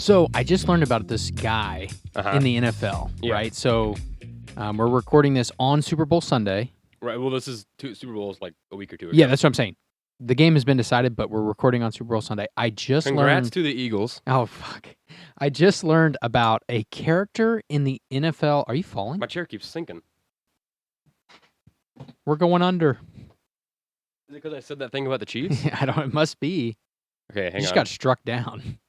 So I just learned about this guy in the NFL, right? So we're recording this on Super Bowl Sunday. Right. Well, this is Super Bowl's like a week or two ago. Yeah, that's what I'm saying. The game has been decided, but we're recording on Super Bowl Sunday. Congrats to the Eagles. Oh, fuck. I just learned about a character in the NFL. Are you falling? My chair keeps sinking. We're going under. Is it because I said that thing about the Chiefs? I don't. It must be. Okay, hang on. You just got struck down.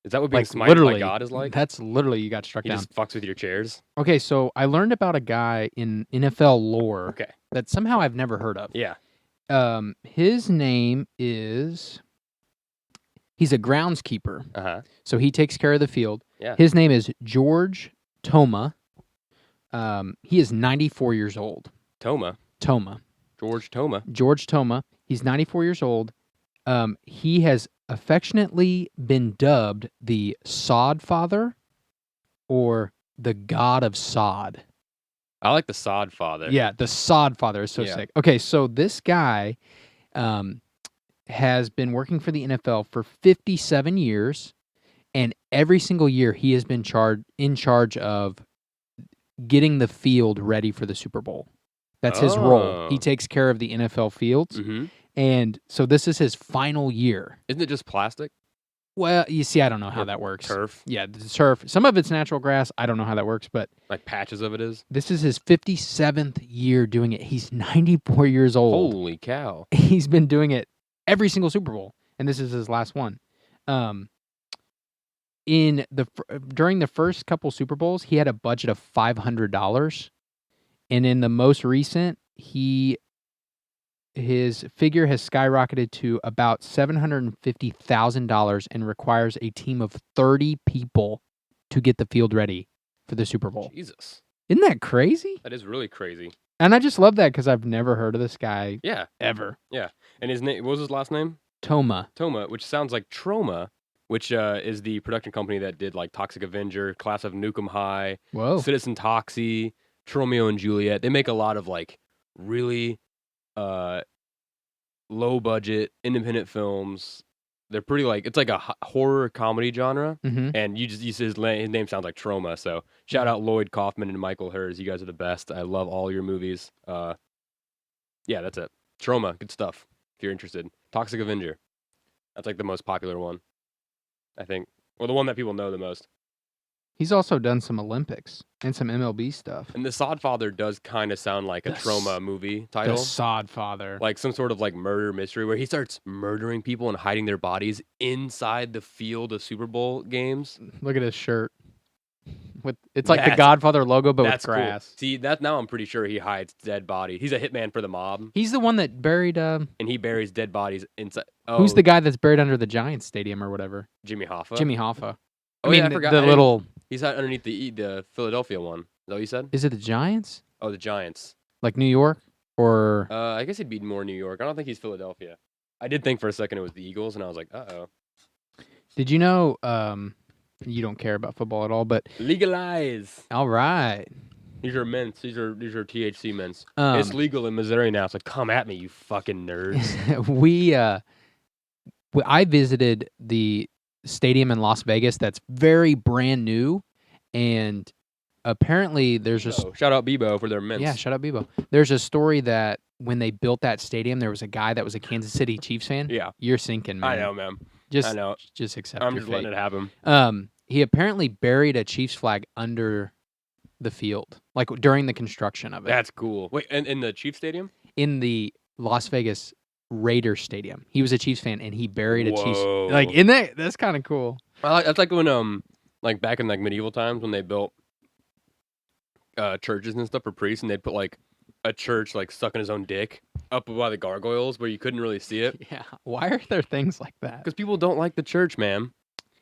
Is that what being smited by God is like? That's literally you got struck down. He just fucks with your chairs? Okay, so I learned about a guy in NFL lore that somehow I've never heard of. Yeah. His name is... He's a groundskeeper. Uh-huh. So he takes care of the field. Yeah. His name is George Toma. He is 94 years old. Toma. George Toma. He's 94 years old. He has affectionately been dubbed the Sodfather or the God of Sod. I like the Sodfather. Yeah, the Sodfather is so sick. Okay, so this guy has been working for the NFL for 57 years, and every single year he has been in charge of getting the field ready for the Super Bowl. That's his role. He takes care of the NFL fields. Mm-hmm. And so this is his final year. Isn't it just plastic? Well, you see, I don't know how that works. Turf? Yeah, the turf. Some of it's natural grass. I don't know how that works, but... Like patches of it is? This is his 57th year doing it. He's 94 years old. Holy cow. He's been doing it every single Super Bowl, and this is his last one. During the first couple Super Bowls, he had a budget of $500, and in the most recent, his figure has skyrocketed to about $750,000 and requires a team of 30 people to get the field ready for the Super Bowl. Jesus. Isn't that crazy? That is really crazy. And I just love that because I've never heard of this guy ever. Yeah. And his name, what was his last name? Toma, which sounds like Troma, which is the production company that did like Toxic Avenger, Class of Nukem High, Citizen Toxie, Romeo and Juliet. They make a lot of like really low budget independent films. They're pretty like, it's like a horror comedy genre, and his name sounds like Troma. So shout out Lloyd Kaufman and Michael Hers. You guys are the best. I love all your movies. Yeah, that's it. Troma, good stuff. If you're interested, Toxic Avenger. That's like the most popular one, I think, or the one that people know the most. He's also done some Olympics and some MLB stuff. And the Sodfather does kind of sound like a Troma movie title. The Sodfather. Like some sort of like murder mystery where he starts murdering people and hiding their bodies inside the field of Super Bowl games. Look at his shirt. It's like the Godfather logo, but with grass. Cool. See, now I'm pretty sure he hides dead bodies. He's a hitman for the mob. He's the one that buried... and he buries dead bodies inside... Oh. Who's the guy that's buried under the Giants Stadium or whatever? Jimmy Hoffa. I mean, I forgot. The little... He's underneath the Philadelphia one. Is that what you said? Is it the Giants? Oh, the Giants. Like New York? Or... I guess he'd be more New York. I don't think he's Philadelphia. I did think for a second it was the Eagles, and I was like, uh-oh. Did you know... you don't care about football at all, but... Legalize! All right. These are mints. These are THC mints. It's legal in Missouri now, so come at me, you fucking nerds. I visited the stadium in Las Vegas that's very brand new, and apparently there's shout out Bebo for their mints. Yeah, shout out Bebo. There's a story that when they built that stadium, there was a guy that was a Kansas City Chiefs fan. Yeah. You're sinking, man. I know, man. Just accept I'm your just fate. letting it happen. He apparently buried a Chiefs flag under the field, like during the construction of it. That's cool. Wait, and in the Chiefs stadium? In the Las Vegas Raiders stadium. He was a Chiefs fan, and he buried a Chiefs... Like, isn't that... That's kind of cool. That's like when, like, back in, like, medieval times when they built churches and stuff for priests, and they'd put, like, a church, like, sucking his own dick up by the gargoyles where you couldn't really see it. Yeah. Why are there things like that? Because people don't like the church, man.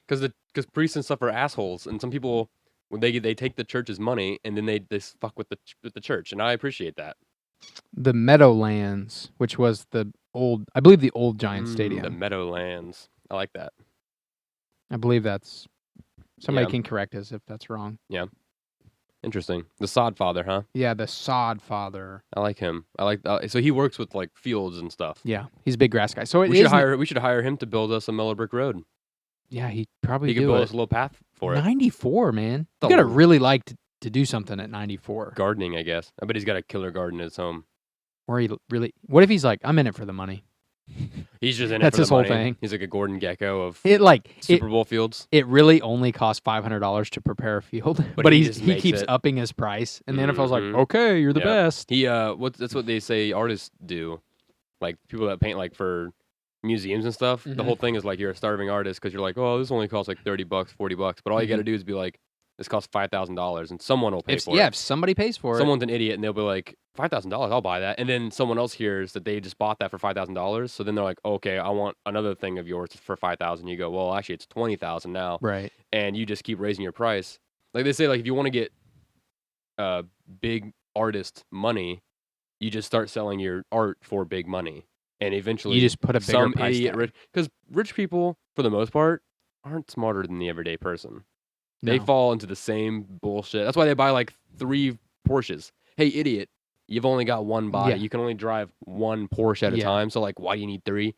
Because priests and stuff are assholes, and some people, when they take the church's money, and then they fuck with the church, and I appreciate that. The Meadowlands, which was the old Giant Stadium. The Meadowlands. I like that. I believe that's... Somebody can correct us if that's wrong. Yeah. Interesting. The Sodfather, huh? Yeah, the Sodfather. I like him. So he works with like fields and stuff. Yeah, he's a big grass guy. So we should hire him to build us a Mellow Brick Road. Yeah, he probably He could do build it. us a little path for it. 94, man. The You gotta Lord. really like to do something at 94. Gardening, I guess. I bet he's got a killer garden at his home. Or he really. What if he's like, I'm in it for the money? He's just in it That's for the his whole money. thing. He's like a Gordon Gekko of It Super Bowl fields. It really only costs $500 to prepare a field, but he keeps upping his price, and the NFL's like, okay, you're the best. That's what they say artists do, like people that paint like for museums and stuff. The whole thing is like you're a starving artist because you're like, oh, this only costs like $30, $40, but all you got to do is be like, this costs $5,000, and someone will pay for it. Yeah, if somebody pays for it, someone's an idiot, and they'll be like, $5,000, I'll buy that. And then someone else hears that they just bought that for $5,000, so then they're like, okay, I want another thing of yours for $5,000. You go, well, actually, it's $20,000 now, right? And you just keep raising your price. Like they say, like if you want to get big artist money, you just start selling your art for big money, and eventually you just put a bigger some price idiot tag. because rich people, for the most part, aren't smarter than the everyday person. They No. fall into the same bullshit. That's why they buy like 3 Porsches. Hey, idiot, you've only got one body. Yeah. You can only drive one Porsche at a time. So like, why do you need 3?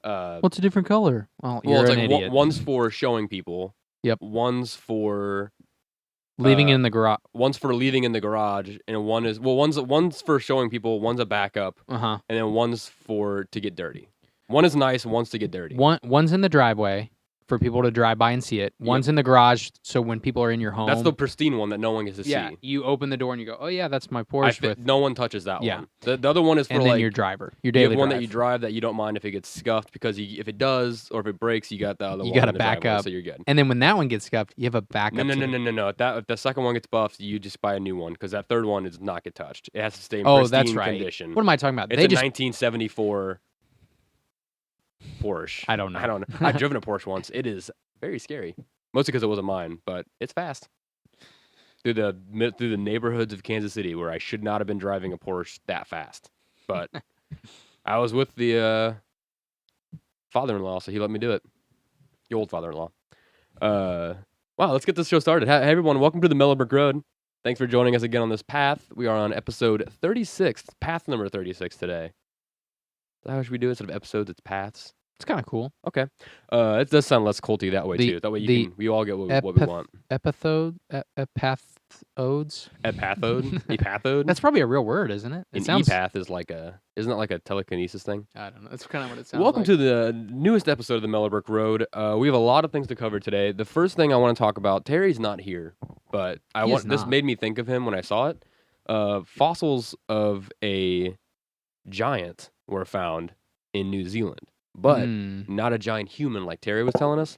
What's a different color? Well, you're it's an like idiot. One's for showing people. Yep. One's for leaving in the garage. One's for leaving in the garage, and one's for showing people. One's a backup, and then one's for to get dirty. One is nice, and one's to get dirty. One's in the driveway for people to drive by and see it. One's in the garage, so when people are in your home. That's the pristine one that no one gets to see. You open the door and you go, oh yeah, that's my Porsche. No one touches that one. The other one is for and then like your driver, your daily you have one drive. that you drive that you don't mind if it gets scuffed, because if it does or if it breaks, you got the other one. You got a in the backup, driveway, so you're good. And then when that one gets scuffed, you have a backup. No. If the second one gets buffed, you just buy a new one, because that third one does not get touched. It has to stay in pristine condition. What am I talking about? It's a 1974 Porsche. I don't know. I've driven a Porsche once. It is very scary, mostly because it wasn't mine, but it's fast. Through the neighborhoods of Kansas City, where I should not have been driving a Porsche that fast, but I was with the father-in-law, so he let me do it. The old father-in-law. Wow, let's get this show started. Hey everyone, welcome to the Mellow Brick Road. Thanks for joining us again on this path. We are on episode 36, path number 36 today. Is that how should we do it? Instead of episodes, it's paths. It's kind of cool. Okay. It does sound less culty that way, too. That way we all get what we want. Epathodes? Epathode? Epathode? That's probably a real word, isn't it? Epath is isn't that like a telekinesis thing? I don't know. That's kind of what it sounds Welcome like. to the newest episode of the Mellow Brick Road. We have a lot of things to cover today. The first thing I want to talk about, Terry's not here, but this made me think of him when I saw it. Fossils of a giant were found in New Zealand, but not a giant human like Terry was telling us.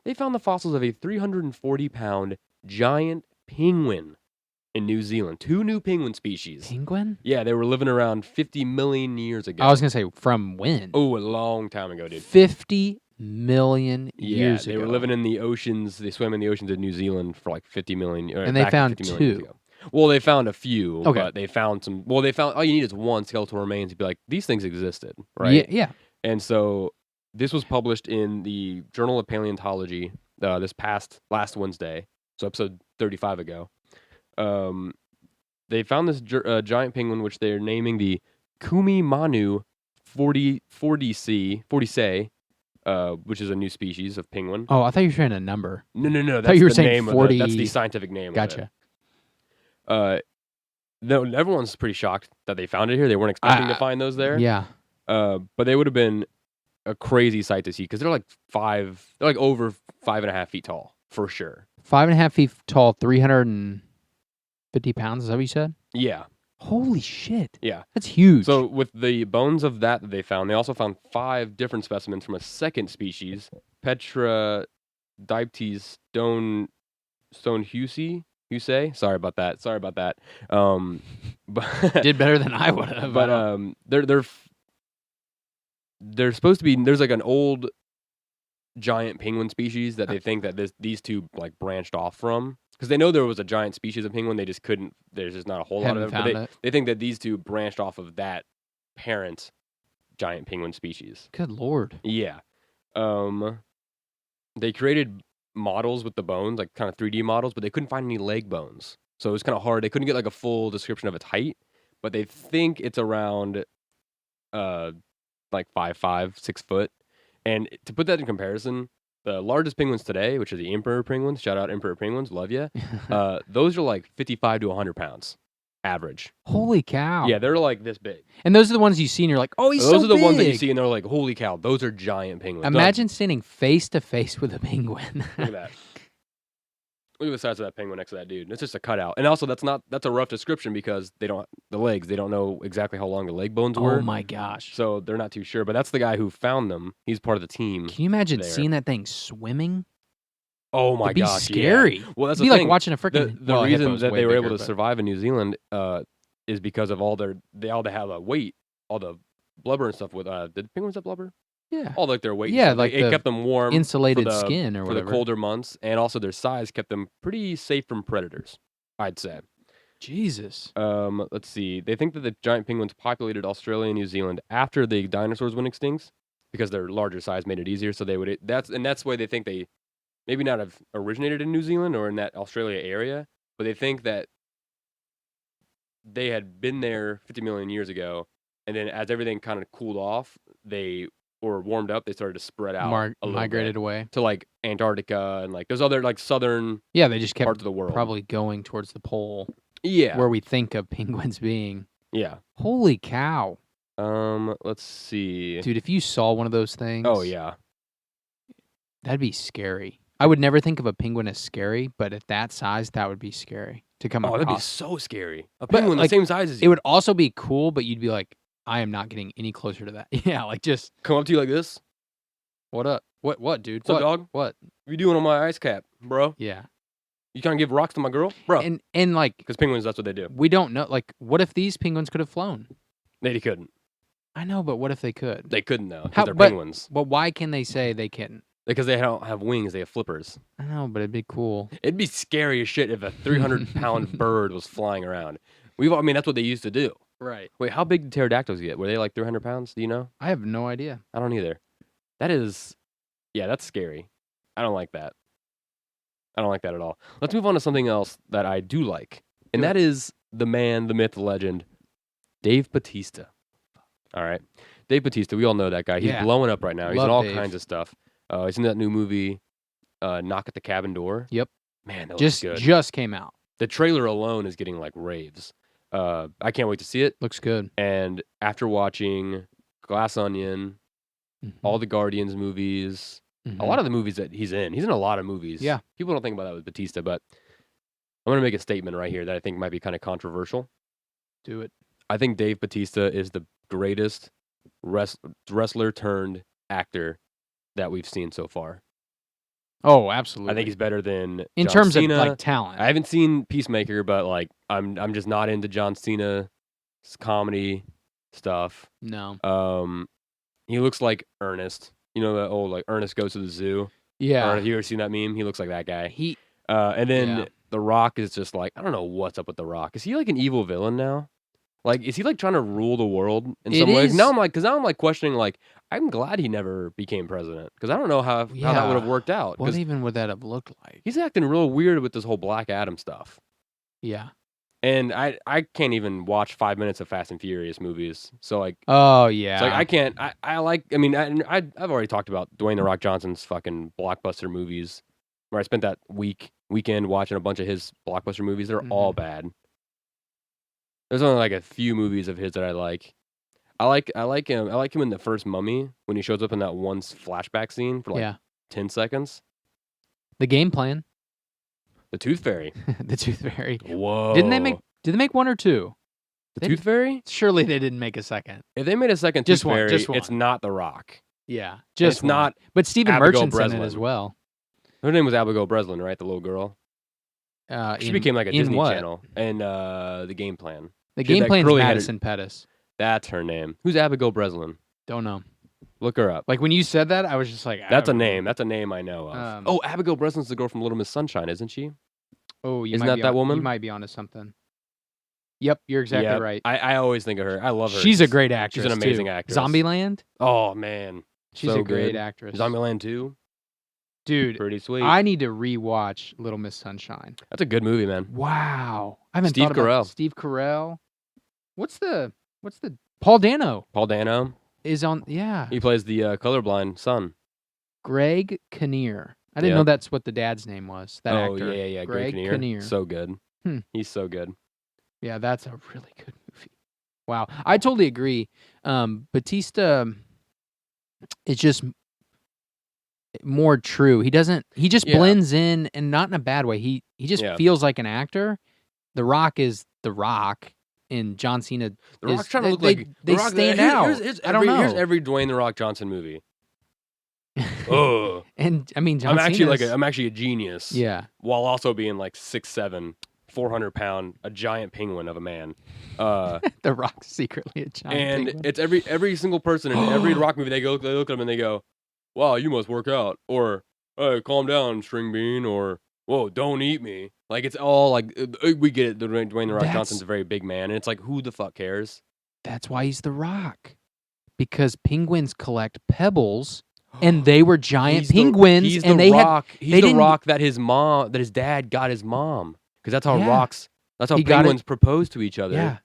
They found the fossils of a 340-pound giant penguin in New Zealand. 2 new penguin species. Penguin? Yeah, they were living around 50 million years ago. I was going to say, from when? Oh, a long time ago, dude. 50 million years ago. They were living in the oceans. They swam in the oceans of New Zealand for like 50 million. And they found 50 million years 2. ago. Well, they found a few, okay. But they found some. Well, they found all you need is 1 skeletal remains to be like, these things existed, right? Yeah. And so this was published in the Journal of Paleontology last Wednesday, so episode 35 ago. They found this giant penguin, which they're naming the Kumimanu 40C, which is a new species of penguin. Oh, I thought you were saying a number. No. That's the name 40... That's the scientific name. Gotcha. No, everyone's pretty shocked that they found it here. They weren't expecting to find those there. Yeah. But they would have been a crazy sight to see, because they're like over 5.5 feet tall for sure. 5.5 feet tall, 350 pounds. Is that what you said? Yeah. Holy shit. Yeah. That's huge. So with the bones of that they found, they also found 5 different specimens from a second species, Petra diptes stonehusei. Sorry about that. But did better than I would have. But they're supposed to be. There's like an old giant penguin species that they think that these two like branched off from, because they know there was a giant species of penguin. They just couldn't. There's just not a whole lot of them. But they think that these two branched off of that parent giant penguin species. Good Lord. Yeah. They created models with the bones, like kind of 3D models, but they couldn't find any leg bones. So it was kind of hard. They couldn't get like a full description of its height, but they think it's around like 5'5", 6 foot. And to put that in comparison, The largest penguins today, which are the emperor penguins, shout out emperor penguins, love ya. Those are like 55 to 100 pounds average. Holy cow. Yeah, they're like this big. And those are the ones you see and you're like, oh, he's so big. Those are the ones that you see and they're like, holy cow, those are giant penguins. Imagine standing face to face with a penguin. Look at that. Look at the size of that penguin next to that dude. It's just a cutout. And also, that's a rough description because they don't know exactly how long the leg bones were. Oh my gosh. So they're not too sure. But that's the guy who found them. He's part of the team. Can you imagine seeing that thing swimming? Oh my gosh. It'd be scary. Yeah. Well, that's It'd be the thing. like watching a freaking. The reason that they were able to survive in New Zealand is because of all they have a weight, all the blubber and stuff with. Did penguins have blubber? Yeah. All like their weight. Yeah, like it kept them warm. Insulated skin or whatever. For the colder months. And also their size kept them pretty safe from predators, I'd say. Jesus. Let's see. They think that the giant penguins populated Australia and New Zealand after the dinosaurs went extinct because their larger size made it easier. So that's why they think they maybe not have originated in New Zealand or in that Australia area, but they think that they had been there 50 million years ago. And then as everything kind of cooled off, or warmed up, they started to spread out migrated away to like Antarctica and like those other like southern they just kept parts of the world, probably going towards the pole. Yeah, where we think of penguins being. Yeah. Holy cow. Let's see, dude. If you saw one of those things, oh yeah, that'd be scary. I would never think of a penguin as scary, but at that size, that would be scary to come across. That'd be so scary. A penguin the same size as you. It would also be cool, but you'd be like, I am not getting any closer to that. Yeah, like just come up to you like this. What up? What, dude? What's up, dog? What? You doing on my ice cap, bro? Yeah. You trying to give rocks to my girl, bro? And like, because penguins, that's what they do. We don't know. Like, what if these penguins could have flown? They couldn't. I know, but what if they could? They couldn't though, because they're penguins. But why can they say they couldn't? Because they don't have wings; they have flippers. I know, but it'd be cool. It'd be scary as shit if a 300-pound bird was flying around. That's what they used to do. Right. Wait, how big did pterodactyls get? Were they like 300 pounds? Do you know? I have no idea. I don't either. That's scary. I don't like that. I don't like that at all. Let's move on to something else that I do like. And that is the man, the myth, the legend, Dave Bautista. All right. Dave Bautista, we all know that guy. He's blowing up right now. He's in all kinds of stuff. He's in that new movie, Knock at the Cabin Door. Yep. Man, that looks good. Just came out. The trailer alone is getting like raves. I can't wait to see it. Looks good. And after watching Glass Onion, all the Guardians movies, a lot of the movies that he's in a lot of movies. Yeah. People don't think about that with Batista, but I'm going to make a statement right here that I think might be kind of controversial. Do it. I think Dave Bautista is the greatest wrestler-turned-actor that we've seen so far. Oh, absolutely. I think he's better than in John terms Cena. of like talent. I haven't seen Peacemaker, but like I'm just not into John Cena's comedy stuff. No. He looks like Ernest. You know that old like Ernest Goes to the Zoo. Yeah. Have you ever seen that meme? He looks like that guy. And then The Rock is just like, I don't know what's up with The Rock. Is he like an evil villain now? Like, is he like trying to rule the world in some ways? Now I'm like questioning. Like, I'm glad he never became president because I don't know how that would have worked out. What even would that have looked like? He's acting real weird with this whole Black Adam stuff. Yeah. And I can't even watch 5 minutes of Fast and Furious movies. So like, oh yeah, so like I can't. I've already talked about Dwayne The Rock Johnson's fucking blockbuster movies, where I spent that weekend watching a bunch of his blockbuster movies. They're all bad. There's only like a few movies of his that I like. I like him. I like him in the first Mummy when he shows up in that one flashback scene for like 10 seconds. The Game Plan. The Tooth Fairy. The Tooth Fairy. Whoa. Did they make one or two? The Tooth Fairy? Surely they didn't make a second. If they made a second Tooth Fairy, it's not The Rock. Yeah. It's not. But Stephen Merchant's in it as well. Her name was Abigail Breslin, right? The little girl. She became like a Disney Channel. And The Game Plan. The Game Plan's Madison Pettis. That's her name. Who's Abigail Breslin? Don't know. Look her up. Like when you said that, I was just like, that's a name. That's a name I know of. Abigail Breslin's the girl from Little Miss Sunshine, isn't she? Oh, isn't that woman? You might be onto something. Yep, you're exactly right. I always think of her. I love her. She's a great actress. She's an amazing actress. Zombieland? Oh man, she's a great actress. Zombieland 2? Dude, pretty sweet. I need to rewatch Little Miss Sunshine. That's a good movie, man. Wow. I haven't thought about Steve Carell. What's the Paul Dano? Paul Dano is on. Yeah. He plays the colorblind son. Greg Kinnear. I didn't know that's what the dad's name was. That actor. Yeah. Greg Kinnear. So good. He's so good. Yeah, that's a really good movie. Wow, I totally agree. Batista is just more true. He just blends in, and not in a bad way. He just feels like an actor. The Rock is The Rock, and John Cena. The Rock's trying to look like they Rock, stand out. I don't know. Here's every Dwayne The Rock Johnson movie. Oh, and I mean, John I'm Cena's, actually a genius. Yeah, while also being like 6'7", 400-pound, a giant penguin of a man. The Rock's secretly a giant penguin. And it's every single person in every Rock movie. They look at him and they go, "Wow, you must work out," or "Hey, calm down, string bean," or "Whoa, don't eat me." Like, it's all like, we get it. Dwayne The Rock Johnson's a very big man, and it's like, who the fuck cares? That's why he's The Rock, because penguins collect pebbles. And they were giant penguins, He's and the they Rock. had. He's the Rock that his dad got his mom, because that's how That's how penguins propose to each other. Yeah,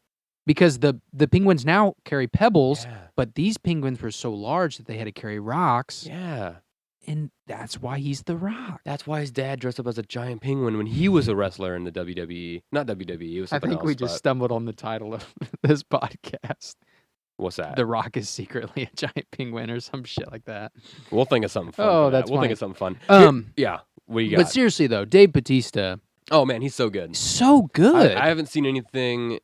because the penguins now carry pebbles, but these penguins were so large that they had to carry rocks. Yeah, and that's why he's The Rock. That's why his dad dressed up as a giant penguin when he was a wrestler in the WWE. Not WWE. It was something else. I think we just stumbled on the title of this podcast. What's that? The Rock is secretly a giant penguin or some shit like that. We'll think of something fun. We'll think of something fun. Yeah. What do you got? But seriously though, Dave Bautista. Oh man, he's so good. So good. I haven't seen anything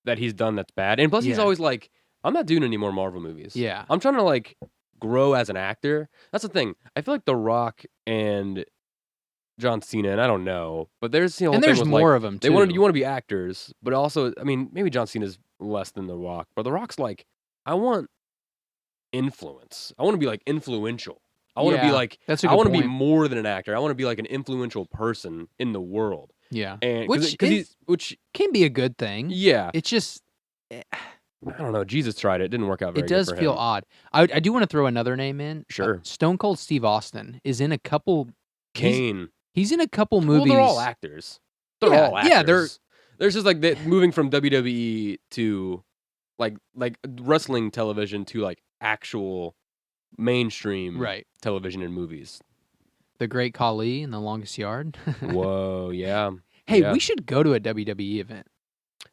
that he's done that's bad. And plus he's always like, I'm not doing any more Marvel movies. Yeah. I'm trying to like grow as an actor. That's the thing. I feel like The Rock and John Cena, and I don't know, but there's and there's more of them too. You want to be actors, but also, I mean, maybe John Cena's less than The Rock, but The Rock's like, I want influence. I want to be like influential. I want to be like, I want to be more than an actor. I want to be like an influential person in the world. Yeah, and which can be a good thing. Yeah, it's just. I don't know. Jesus tried it. It didn't work out very good. It does feel odd. I do want to throw another name in. Sure. Stone Cold Steve Austin is in a couple. Kane. He's in a couple movies. Well, they're all actors. They're all actors. Yeah, there's just like moving from WWE to like wrestling television to like actual mainstream television and movies. The Great Khali in The Longest Yard. Whoa, yeah. Hey, we should go to a WWE event.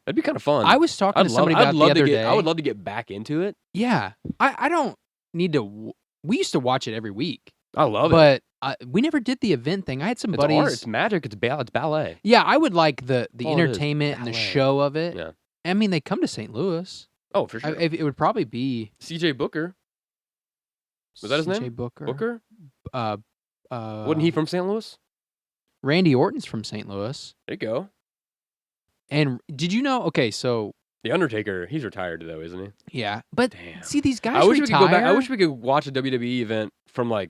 That'd be kind of fun. I was talking to somebody about the other day. I would love to get back into it. Yeah. I don't need to. We used to watch it every week. I love it. But we never did the event thing. I had some buddies. Art, it's magic. It's ballet. Yeah, I would like the entertainment and the show of it. Yeah. I mean, they come to St. Louis. Oh, for sure. It would probably be C.J. Booker. Was that his name? C.J. Booker. Booker? Wasn't he from St. Louis? Randy Orton's from St. Louis. There you go. And did you know? Okay, so The Undertaker, he's retired though, isn't he? Yeah, but see these guys. I wish we could go back. I wish we could watch a WWE event from like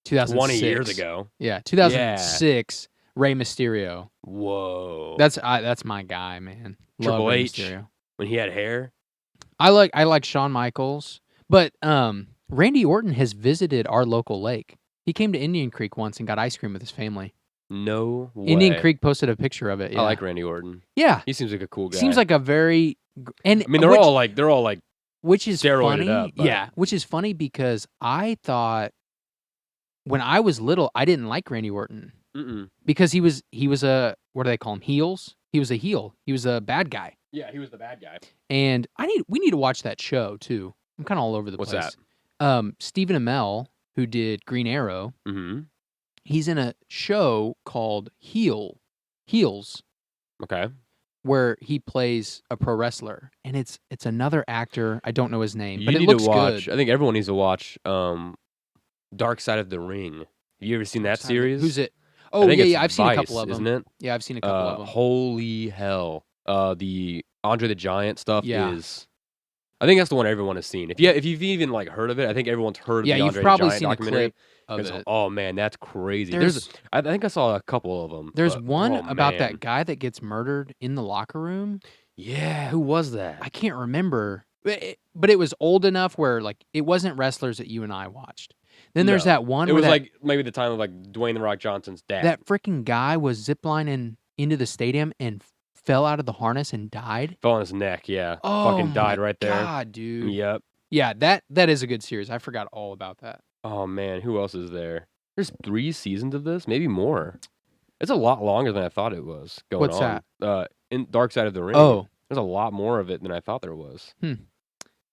2006. 20 years ago. Yeah, 2006. Rey Mysterio. Whoa, that's my guy, man. Triple H when he had hair. I like Shawn Michaels, but Randy Orton has visited our local lake. He came to Indian Creek once and got ice cream with his family. No way. Indian Creek posted a picture of it. Yeah. I like Randy Orton. Yeah, he seems like a cool guy. Seems like a very and I mean they're all like which is steroided funny. Up, yeah, which is funny because I thought when I was little I didn't like Randy Orton because he was a what do they call him, heels? He was a heel. He was a bad guy. Yeah, he was the bad guy. And we need to watch that show too. I'm kind of all over the place. What's that? Stephen Amell, who did Green Arrow. Mm-hmm. He's in a show called Heels. Okay. Where he plays a pro wrestler, and it's another actor. I don't know his name, but it looks to watch. good. I think everyone needs to watch Dark Side of the Ring. Have you ever seen that series? Who's it? Oh yeah, I've seen a couple of them. Isn't it? Yeah, I've seen a couple of them. Holy hell! The Andre the Giant stuff is. I think that's the one everyone has seen. If you've even like heard of it, I think everyone's heard of the Andre the Giant documentary. Clip of it. Oh man, that's crazy. I think I saw a couple of them. There's one about that guy that gets murdered in the locker room. Yeah, who was that? I can't remember. But it was old enough where like it wasn't wrestlers that you and I watched. Then there's that one. It was like maybe the time of like Dwayne The Rock Johnson's dad. That freaking guy was ziplining into the stadium and fell out of the harness and died. Fell on his neck, yeah. Oh, fucking died right there. God, dude. Yep. Yeah, that is a good series. I forgot all about that. Oh man, who else is there? There's 3 seasons of this, maybe more. It's a lot longer than I thought it was going What's on. In Dark Side of the Ring. Oh. There's a lot more of it than I thought there was.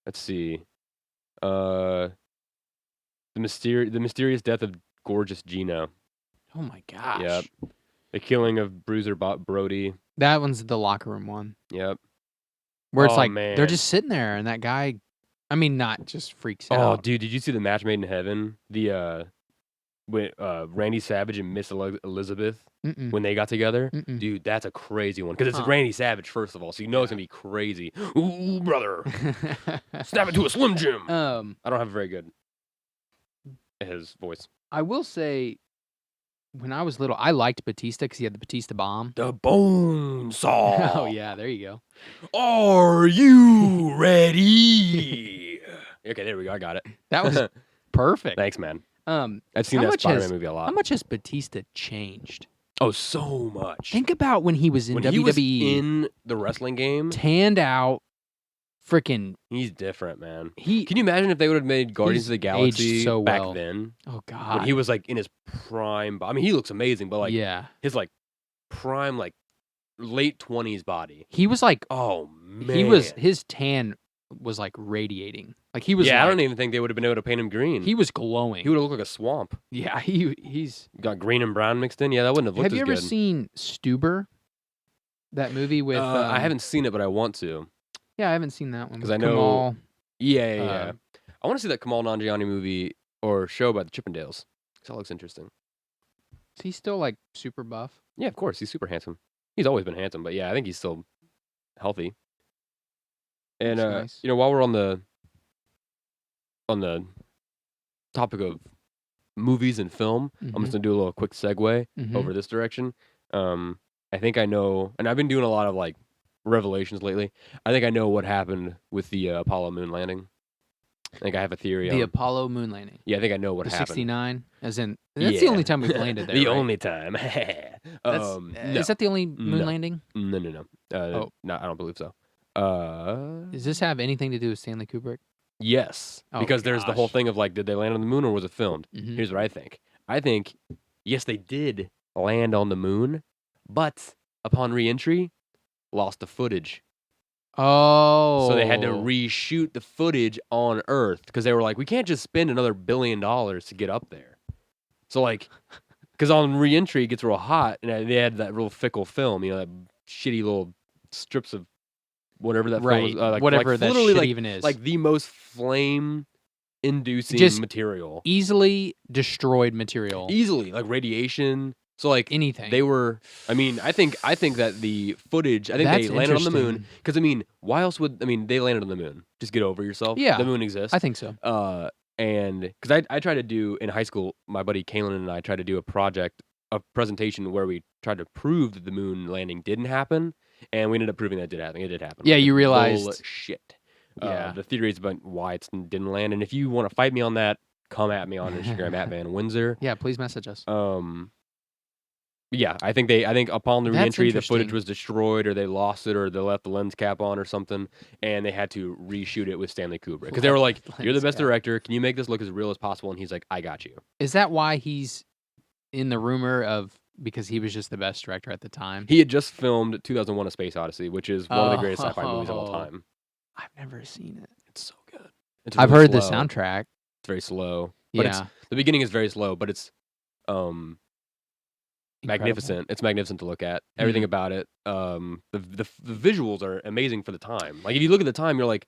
Let's see. The mysterious death of gorgeous Gina. Oh my gosh. Yep. The killing of Bruiser Brody. That one's the locker room one. Yep. Where it's like man. they're just sitting there and that guy, I mean, not just freaks out. Oh, dude, did you see the match made in heaven? With Randy Savage and Miss Elizabeth when they got together? Dude, that's a crazy one. Because it's Randy Savage, first of all, so you know it's going to be crazy. Ooh, brother. Snap it to a Slim Jim. I don't have a very good his voice. I will say, when I was little, I liked Batista because he had the Batista bomb. The bone saw. Oh, yeah, there you go. Are you ready? Okay, there we go. I got it. That was perfect. Thanks, man. I've seen that Spider-Man movie a lot. How much has Batista changed? Oh, so much. Think about when he was in WWE. He was in the wrestling game. Tanned out. Freaking. He's different, man. Can you imagine if they would have made Guardians of the Galaxy so back well. then? Oh, God. When he was like in his prime. I mean, he looks amazing, but like his like prime, like late 20s body. He was like, oh, man. His tan was like radiating. Like he was. Yeah, I don't even think they would have been able to paint him green. He was glowing. He would have looked like a swamp. Yeah, he's got green and brown mixed in. Yeah, that wouldn't have looked as good. Have you ever seen Stuber? That movie with. I haven't seen it, but I want to. Yeah, I haven't seen that one. Because I know. Kamal, yeah. I want to see that Kamal Nanjiani movie or show about the Chippendales. Because that looks interesting. Is he still like super buff? Yeah, of course. He's super handsome. He's always been handsome, but yeah, I think he's still healthy. And nice. while we're on the topic of movies and film, I'm just gonna do a little quick segue over this direction. I think I know, and I've been doing a lot of like revelations lately. I think I know what happened with the Apollo moon landing. I think I have a theory. The Apollo moon landing. Yeah, I think I know what the happened. 69, as in that's the only time we've landed there. The right? only time. No. Is that the only moon landing? No. No, I don't believe so. Does this have anything to do with Stanley Kubrick? Yes, because there's the whole thing of like, did they land on the moon or was it filmed? Here's what I think. I think, yes, they did land on the moon, but upon re-entry, lost the footage. Oh. So they had to reshoot the footage on Earth because they were like, we can't just spend another $1 billion to get up there. So like, because on re-entry it gets real hot, and they had that real fickle film, that shitty little strips of whatever that film was. Whatever that shit like, even is. Like the most flame-inducing material. Easily destroyed material. Easily, like radiation. So like anything. They were. I mean, I think that the footage. I think they landed on the moon because I mean, why else would they landed on the moon? Just get over yourself. Yeah, the moon exists. I think so. And because I tried to do in high school, my buddy Kalen and I tried to do a presentation where we tried to prove that the moon landing didn't happen, and we ended up proving that it did happen. It did happen. Yeah, you realized shit. Yeah, the theories about why it didn't land, and if you want to fight me on that, come at me on Instagram at Van Windsor. Yeah, please message us. Yeah, I think upon the re-entry, the footage was destroyed, or they lost it, or they left the lens cap on, or something, and they had to reshoot it with Stanley Kubrick because they were like, "You're the best director. Can you make this look as real as possible?" And he's like, "I got you." Is that why he's in the rumor of because he was just the best director at the time? He had just filmed 2001: A Space Odyssey, which is one of the greatest sci-fi movies of all time. I've never seen it. It's so good. It's I've really heard the slow. soundtrack. It's very slow, but the beginning is very slow, but it's magnificent. It's magnificent to look at. Everything about it. The visuals are amazing for the time. Like if you look at the time, you're like,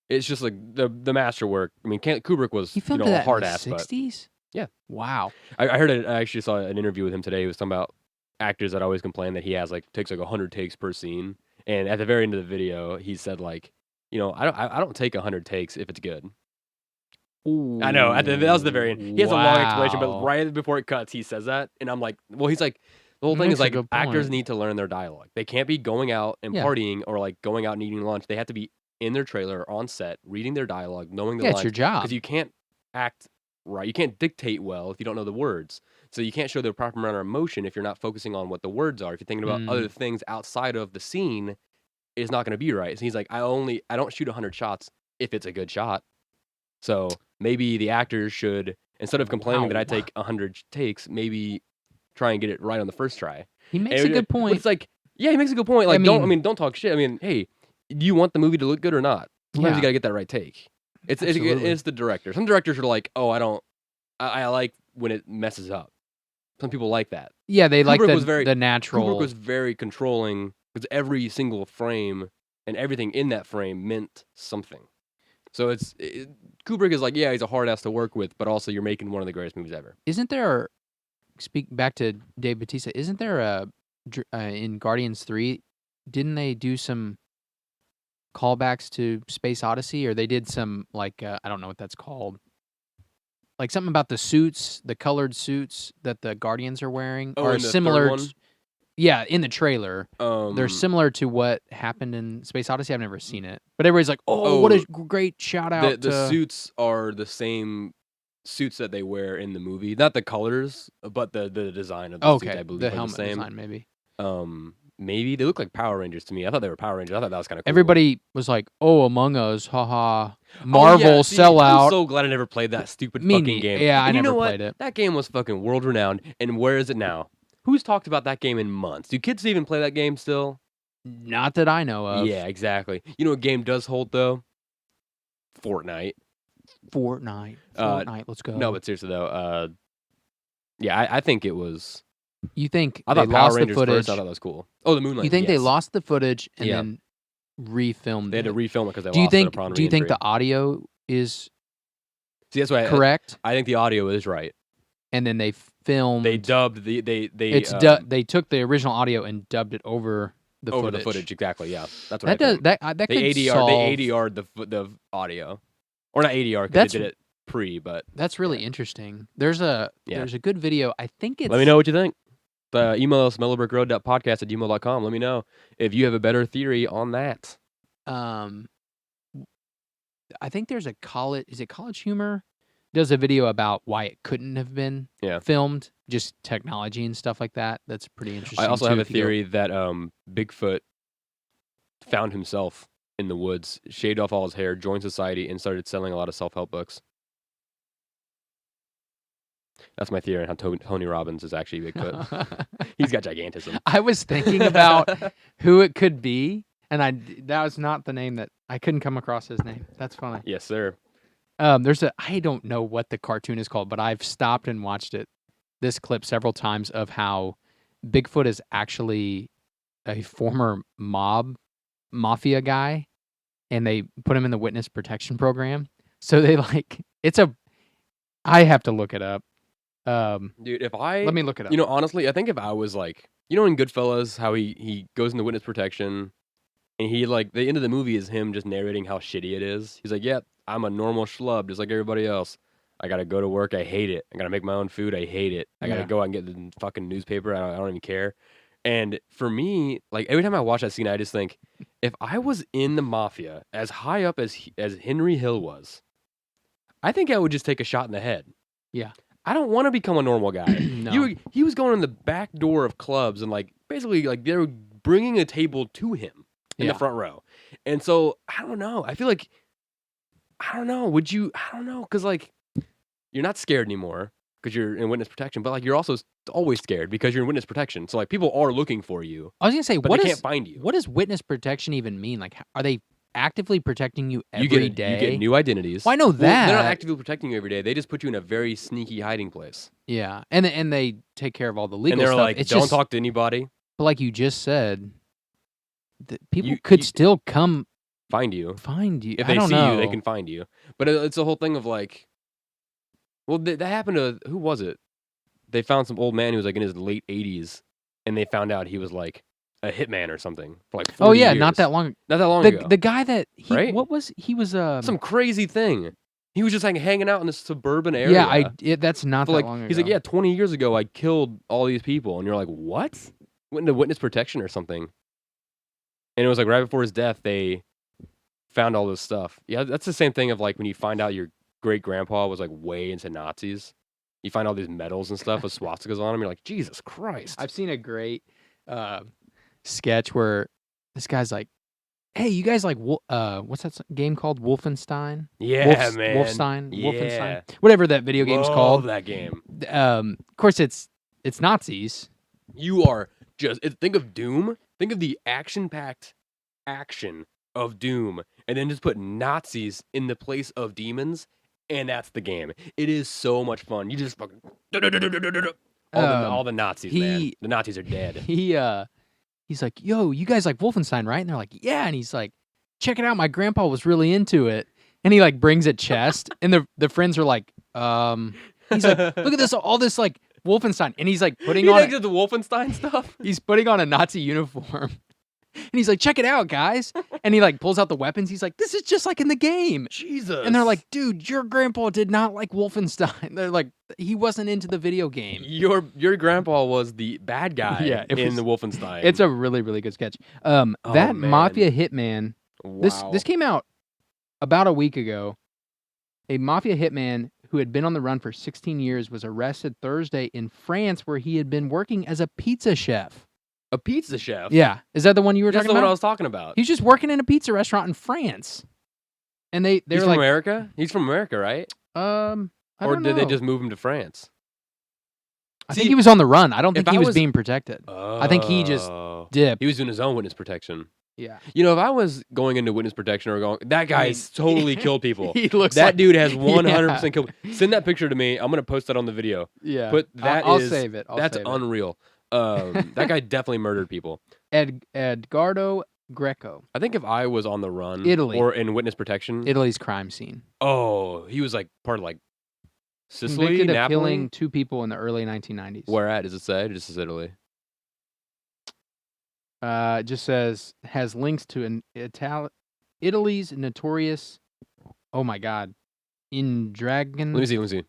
it's just like the masterwork. I mean, Kubrick was a hard ass, but 60s. Yeah. Wow. I heard it. I actually saw an interview with him today. He was talking about actors that always complain that he has takes 100 takes per scene, and at the very end of the video, he said I don't take 100 takes if it's good. Ooh, I know. That was the very end. He has a long explanation, but right before it cuts, he says that, and I'm like, well, he's like, the whole thing is like actors need to learn their dialogue. They can't be going out and partying or like going out and eating lunch. They have to be in their trailer on set, reading their dialogue, knowing the lines. It's your job because you can't act right. You can't dictate well if you don't know the words. So you can't show the proper amount of emotion if you're not focusing on what the words are. If you're thinking about other things outside of the scene, it's not going to be right. So he's like, I don't shoot 100 shots if it's a good shot. So maybe the actors should Instead of complaining that I take 100 takes, maybe try and get it right on the first try. He makes a good point. But it's like, yeah, he makes a good point. Like, don't talk shit. I mean, hey, do you want the movie to look good or not? Sometimes you gotta get that right take. It's the director. Some directors are like, oh, I like when it messes up. Some people like that. Yeah, they like the natural. Kubrick was very controlling because every single frame and everything in that frame meant something. So Kubrick is like, yeah, he's a hard ass to work with, but also you're making one of the greatest movies ever. Isn't there? Speak back to Dave Bautista. Isn't there in Guardians 3? Didn't they do some callbacks to Space Odyssey, or they did some I don't know what that's called. Like something about the suits, the colored suits that the Guardians are wearing are similar. Yeah, in the trailer, they're similar to what happened in Space Odyssey. I've never seen it, but everybody's like, "Oh, what a great shout out!" The suits are the same suits that they wear in the movie, not the colors, but the design of the suits. I believe the helmet design, maybe. Maybe they look like Power Rangers to me. I thought they were Power Rangers. I thought that was kind of cool. Everybody was like, "Oh, Among Us, haha, Marvel sellout." I'm so glad I never played that stupid fucking game. Yeah, I never played it. That game was fucking world renowned. And where is it now? Who's talked about that game in months? Do kids even play that game still? Not that I know of. Yeah, exactly. You know what game does hold though? Fortnite. Let's go. No, but seriously though, yeah, I think it was. You think I thought Power Rangers first? I thought that was cool. Oh, the Moonlight. You think they lost the footage and then refilmed it? They had to refilm it because they lost it upon re-entry. Do you think the audio is that's why correct? I think the audio is right. And then they filmed. They dubbed they took the original audio and dubbed it over the footage. Exactly. Yeah, that's what that they ADR'd the audio, or not ADR because they did it pre. But that's really interesting. There's a good video. I think it's. Let me know what you think. Email us mellowbrickroad.podcast@gmail.com. Let me know if you have a better theory on that. I think there's a college. Is it College Humor? Does a video about why it couldn't have been filmed, just technology and stuff like that. That's pretty interesting. I also have a theory that Bigfoot found himself in the woods, shaved off all his hair, joined society, and started selling a lot of self-help books. That's my theory on how Tony Robbins is actually Bigfoot. He's got gigantism. I was thinking about who it could be, and that was not the name that I couldn't come across his name. That's funny. Yes, sir. I don't know what the cartoon is called, but I've stopped and watched this clip several times of how Bigfoot is actually a former mafia guy, and they put him in the witness protection program. So they I have to look it up. Dude, let me look it up. You know, honestly, I think if I was like, you know, in Goodfellas, how he goes into witness protection, and he the end of the movie is him just narrating how shitty it is. He's like, yeah, I'm a normal schlub, just like everybody else. I gotta go to work. I hate it. I gotta make my own food. I hate it. I gotta go out and get the fucking newspaper. I don't even care. And for me, every time I watch that scene, I just think, if I was in the mafia, as high up as Henry Hill was, I think I would just take a shot in the head. Yeah. I don't want to become a normal guy. No. He was going in the back door of clubs and basically they were bringing a table to him in the front row. And so, I don't know. I feel like, I don't know. Would you, I don't know. Because you're not scared anymore because you're in witness protection, but you're also always scared because you're in witness protection. So people are looking for you. I was going to say, but they can't find you. What does witness protection even mean? Are they actively protecting you every day? You get new identities. Well, I know that. Well, they're not actively protecting you every day. They just put you in a very sneaky hiding place. Yeah. And they take care of all the legal stuff. And they're don't talk to anybody. But like you just said, people could still come find you. If they see you, they can find you. But it's a whole thing of well, that happened to, who was it? They found some old man who was in his late 80s, and they found out he was a hitman or something for 40 years. Not that long ago. The guy that right? What was he was some crazy thing. He was just hanging out in this suburban area. Yeah, that's not that long ago. He's 20 years ago I killed all these people, and you're what? Went into witness protection or something. And it was right before his death they found all this stuff. Yeah, that's the same thing of when you find out your great grandpa was way into Nazis. You find all these medals and stuff with swastikas on them. You're Jesus Christ. I've seen a great sketch where this guy's hey, you guys like what's that game called? Wolfenstein? Yeah, man. Wolfenstein. Whatever that video game's called. Love that game. Of course, it's Nazis. You are think of Doom. Think of the action-packed action of Doom, and then just put Nazis in the place of demons, and that's the game. It is so much fun. You just fucking all the Nazis, man. The Nazis are dead. He's like, yo, you guys like Wolfenstein, right? And they're like, yeah. And he's like, check it out. My grandpa was really into it. And he like brings a chest, and the friends are like, he's like, look at this, all this like Wolfenstein, and he's like putting on the Wolfenstein stuff. He's putting on a Nazi uniform, and he's like, check it out, guys. And he like pulls out the weapons. He's like, this is just like in the game. Jesus. And they're like, dude, your grandpa did not like Wolfenstein. They're like, he wasn't into the video game. Your grandpa was the bad guy in the Wolfenstein. It's a really, really good sketch. That Mafia Hitman. Wow. This came out about a week ago. A Mafia Hitman who had been on the run for 16 years was arrested Thursday in France, where he had been working as a pizza chef. A pizza chef? Yeah. Is that the one you were talking about? That's the one I was talking about. He's just working in a pizza restaurant in France. And they're He's like, from America? He's from America, right? I don't or did know. they just move him to France? I think he was on the run. I don't think he was being protected. I think he just dipped. He was doing his own witness protection. Yeah. You know, if I was going into witness protection or going, that guy's totally killed people. He looks that like, dude has 100% killed. Send that picture to me. I'm going to post that on the video. Yeah. But I'll save it. That's unreal. That guy definitely murdered people. Edgardo Greco. I think if I was on the run Italy. or in witness protection. Italy's crime scene. Oh, he was like part of like Sicily, convicted of Napoli? killing 2 people in the early 1990s. Where at? Does it say? It just says Italy. It just says, has links to Italy's notorious, oh my God, Indragon. Let me see.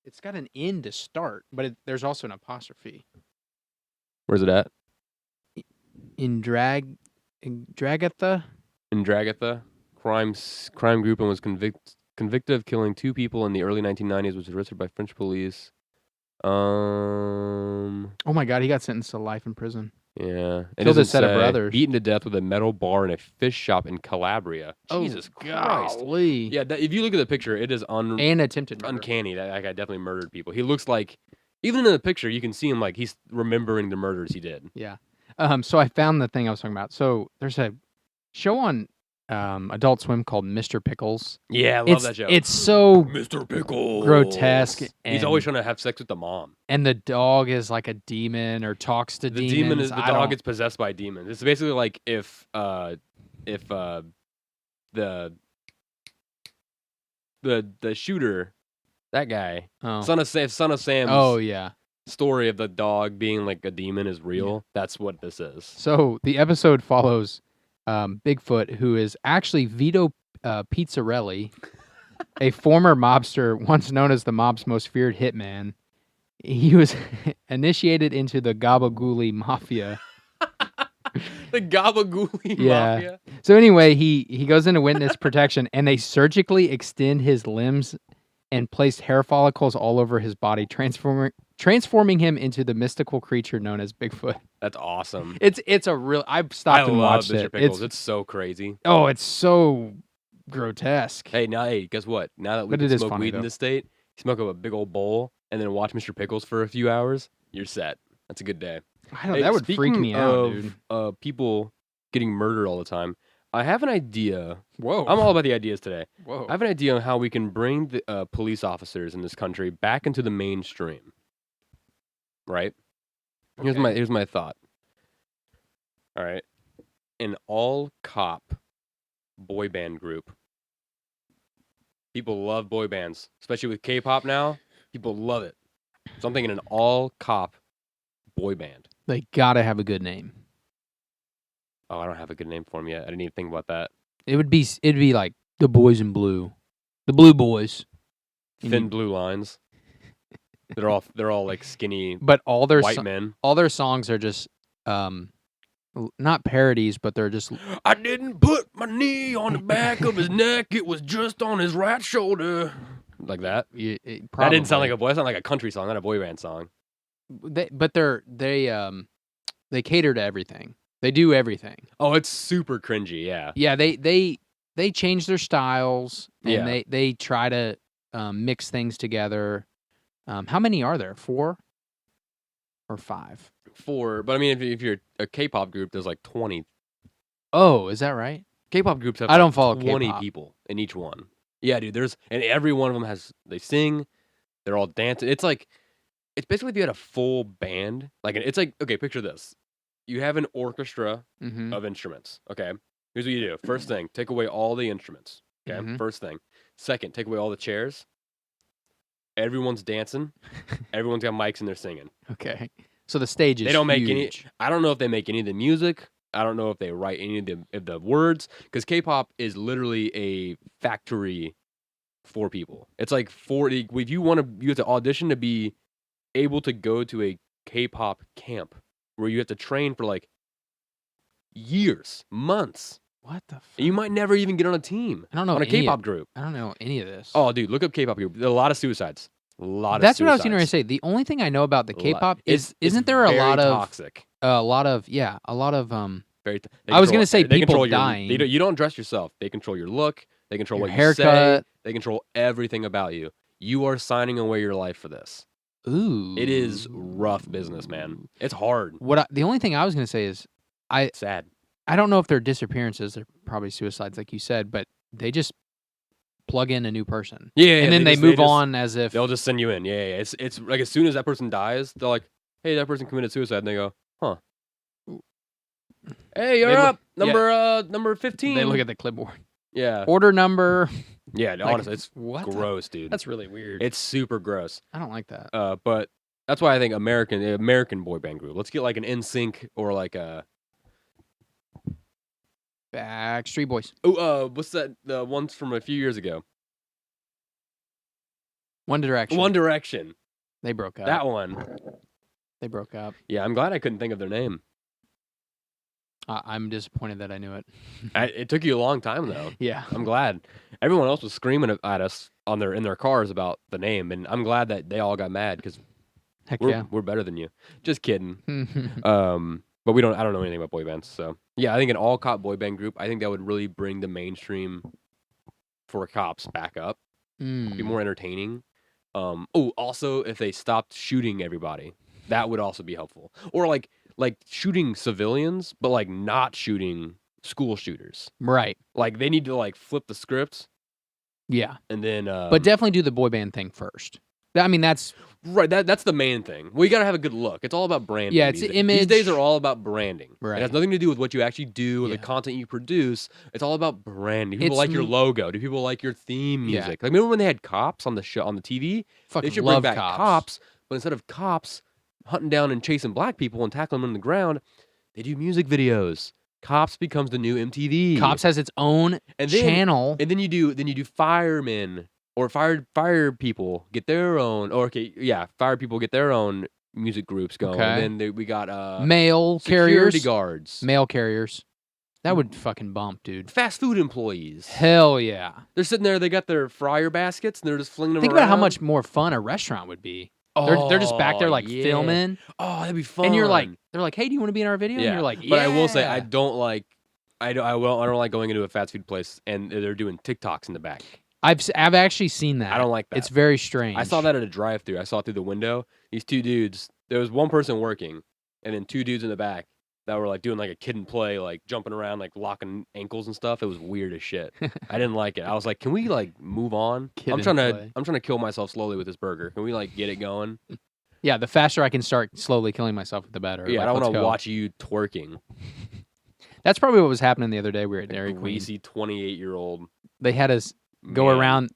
It's got an N to start, but there's also an apostrophe. Where's it at? Indragatha? Indragatha. Crime group and was convicted of killing 2 people in the early 1990s, was arrested by French police. Oh my God, he got sentenced to life in prison. Yeah. Killed a set of brothers. Beaten to death with a metal bar in a fish shop in Calabria. Jesus Christ. Golly. Yeah, if you look at the picture, it is and attempted murder. Uncanny. That guy definitely murdered people. He looks like, even in the picture, you can see him like he's remembering the murders he did. Yeah. So I found the thing I was talking about. So there's a show on Adult Swim called Mr. Pickles. Yeah, I love that show. It's so Mr. Pickles grotesque. He's always trying to have sex with the mom. And the dog is like a demon or talks to demons. The dog gets possessed by demons. It's basically like if the shooter, that guy, Son of Sam's. Oh yeah. Story of the dog being like a demon is real. Yeah. That's what this is. So the episode follows Bigfoot, who is actually Vito Pizzarelli, a former mobster once known as the mob's most feared hitman. He was initiated into the Gabagooli Mafia. The Gabagooli Mafia? So anyway, he goes into witness protection, and they surgically extend his limbs and place hair follicles all over his body, transforming him into the mystical creature known as Bigfoot. That's awesome. It's a real. I've stopped and watched Mr. it. Pickles. It's so crazy. Oh, it's so grotesque. Hey, guess what? Now that we can smoke weed in this state, smoke up a big old bowl and then watch Mr. Pickles for a few hours. You're set. That's a good day. I know that would freak me out, dude. People getting murdered all the time. I have an idea. Whoa. I'm all about the ideas today. Whoa. I have an idea on how we can bring the police officers in this country back into the mainstream. Right? Okay. Here's my thought. All right. An all-cop boy band group. People love boy bands, especially with K-pop now. People love it. So I'm thinking an all-cop boy band. They gotta have a good name. Oh, I don't have a good name for them yet. I didn't even think about that. It'd be like the Boys in Blue, the Blue Boys, thin blue lines. They're all like skinny, but all their white men. All their songs are just not parodies, but they're just. I didn't put my knee on the back of his neck; it was just on his right shoulder. Like that. That didn't sound like a boy. That sounded like a country song, not a boy band song. They cater to everything. They do everything. Oh, it's super cringy. Yeah. Yeah, they change their styles and Yeah. they try to mix things together. How many are there? 4 or 5? 4, but I mean, if you're a K-pop group, there's like 20. Oh, is that right? K-pop groups have I don't follow 20 K-pop. people in each one. Yeah, dude. And every one of them they sing. They're all dancing. It's basically if you had a full band. It's like, okay, picture this. You have an orchestra of instruments. Okay, here's what you do. First thing, take away all the instruments. Okay, first thing. Second, take away all the chairs. Everyone's dancing. Everyone's got mics and they're singing. Okay, so the stage is They don't make huge. any. I don't know if they make any of the music. I don't know if they write any of the words, because K-pop is literally a factory for people. It's like 40. If you have to audition to be able to go to a K-pop camp where you have to train for like years, months. What the fuck? And you might never even get on a team. I don't know on a K-pop group. I don't know any of this. Oh, dude, look up K-pop group. There are a lot of suicides. That's what I was going to say. The only thing I know about the K-pop isn't there a lot of toxic? A lot of Very. I was going to say they people control dying. You don't dress yourself. They control your look. They control Your what haircut. you say. They control everything about you. You are signing away your life for this. Ooh. It is rough business, man. It's hard. The only thing I was going to say is sad. I don't know if they're disappearances. They're probably suicides, like you said, but they just plug in a new person. Yeah, and then they move on as if they'll just send you in. Yeah. It's like as soon as that person dies, they're like, "Hey, that person committed suicide," and they go, "Huh? Hey, you're up, number 15." They look at the clipboard. Yeah. Order number. Yeah, honestly, it's gross, dude. That's really weird. It's super gross. I don't like that. But that's why I think American boy band group. Let's get like an NSYNC or like a Backstreet Boys. Oh, what's that? The ones from a few years ago. One Direction. One Direction. They broke up. That one. They broke up. Yeah, I'm glad I couldn't think of their name. I'm disappointed that I knew it. It took you a long time though. Yeah, I'm glad. Everyone else was screaming at us in their cars about the name, and I'm glad that they all got mad because we're better than you. Just kidding. But I don't know anything about boy bands, so yeah, I think an all cop boy band group. I think that would really bring the mainstream for cops back up. Be more entertaining. Also, if they stopped shooting everybody, that would also be helpful. Or like shooting civilians, but like not shooting school shooters. Right. Like they need to like flip the script. Yeah. And then but definitely do the boy band thing first. I mean, that's right. That's the main thing. Well, you got to have a good look. It's all about branding. Yeah, it's image. These days are all about branding. Right. It has nothing to do with what you actually do or the content you produce. It's all about branding. People like your logo. Do people like your theme music? Like remember when they had cops on the show on the TV? Fucking they should love bring back cops, but instead of cops hunting down and chasing black people and tackling them on the ground, they do music videos. Cops becomes the new MTV. Cops has its own channel. And then you do firemen or fire people get their own. Fire people get their own music groups going. Okay. And then we got mail security carriers, guards, mail carriers. That would fucking bump, dude. Fast food employees. Hell yeah. They're sitting there. They got their fryer baskets and they're just flinging them Think around. about how much more fun a restaurant would be. They're just back there like filming. Oh, that'd be fun. And they're like, hey, do you want to be in our video? Yeah. And you're like, yeah. But I will say I don't like going into a fast food place and they're doing TikToks in the back. I've actually seen that. I don't like that. It's very strange. I saw that at a drive-thru. I saw it through the window. These two dudes. There was one person working, and then two dudes in the back that were like doing like a kid and play, like jumping around, like locking ankles and stuff. It was weird as shit. I didn't like it. I was like, can we like move on? I'm trying to kill myself slowly with this burger. Can we like get it going? Yeah, the faster I can start slowly killing myself, the better. Yeah, like, I don't want to watch you twerking. That's probably what was happening the other day. We were at Dairy Queen. Greasy 28-year-old. They had us go around.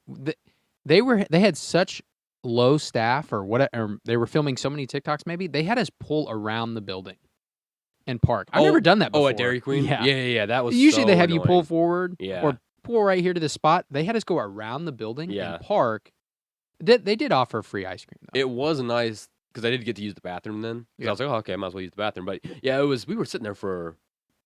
They had such low staff or whatever. Or they were filming so many TikToks. Maybe they had us pull around the building and park. I've never done that before. Oh, at Dairy Queen. Yeah. That was usually they have annoying. you pull forward. Yeah. Or pull right here to the spot. They had us go around the building and park. They did offer free ice cream though. It was nice because I did get to use the bathroom then. I was like, oh, okay, I might as well use the bathroom. But yeah, we were sitting there for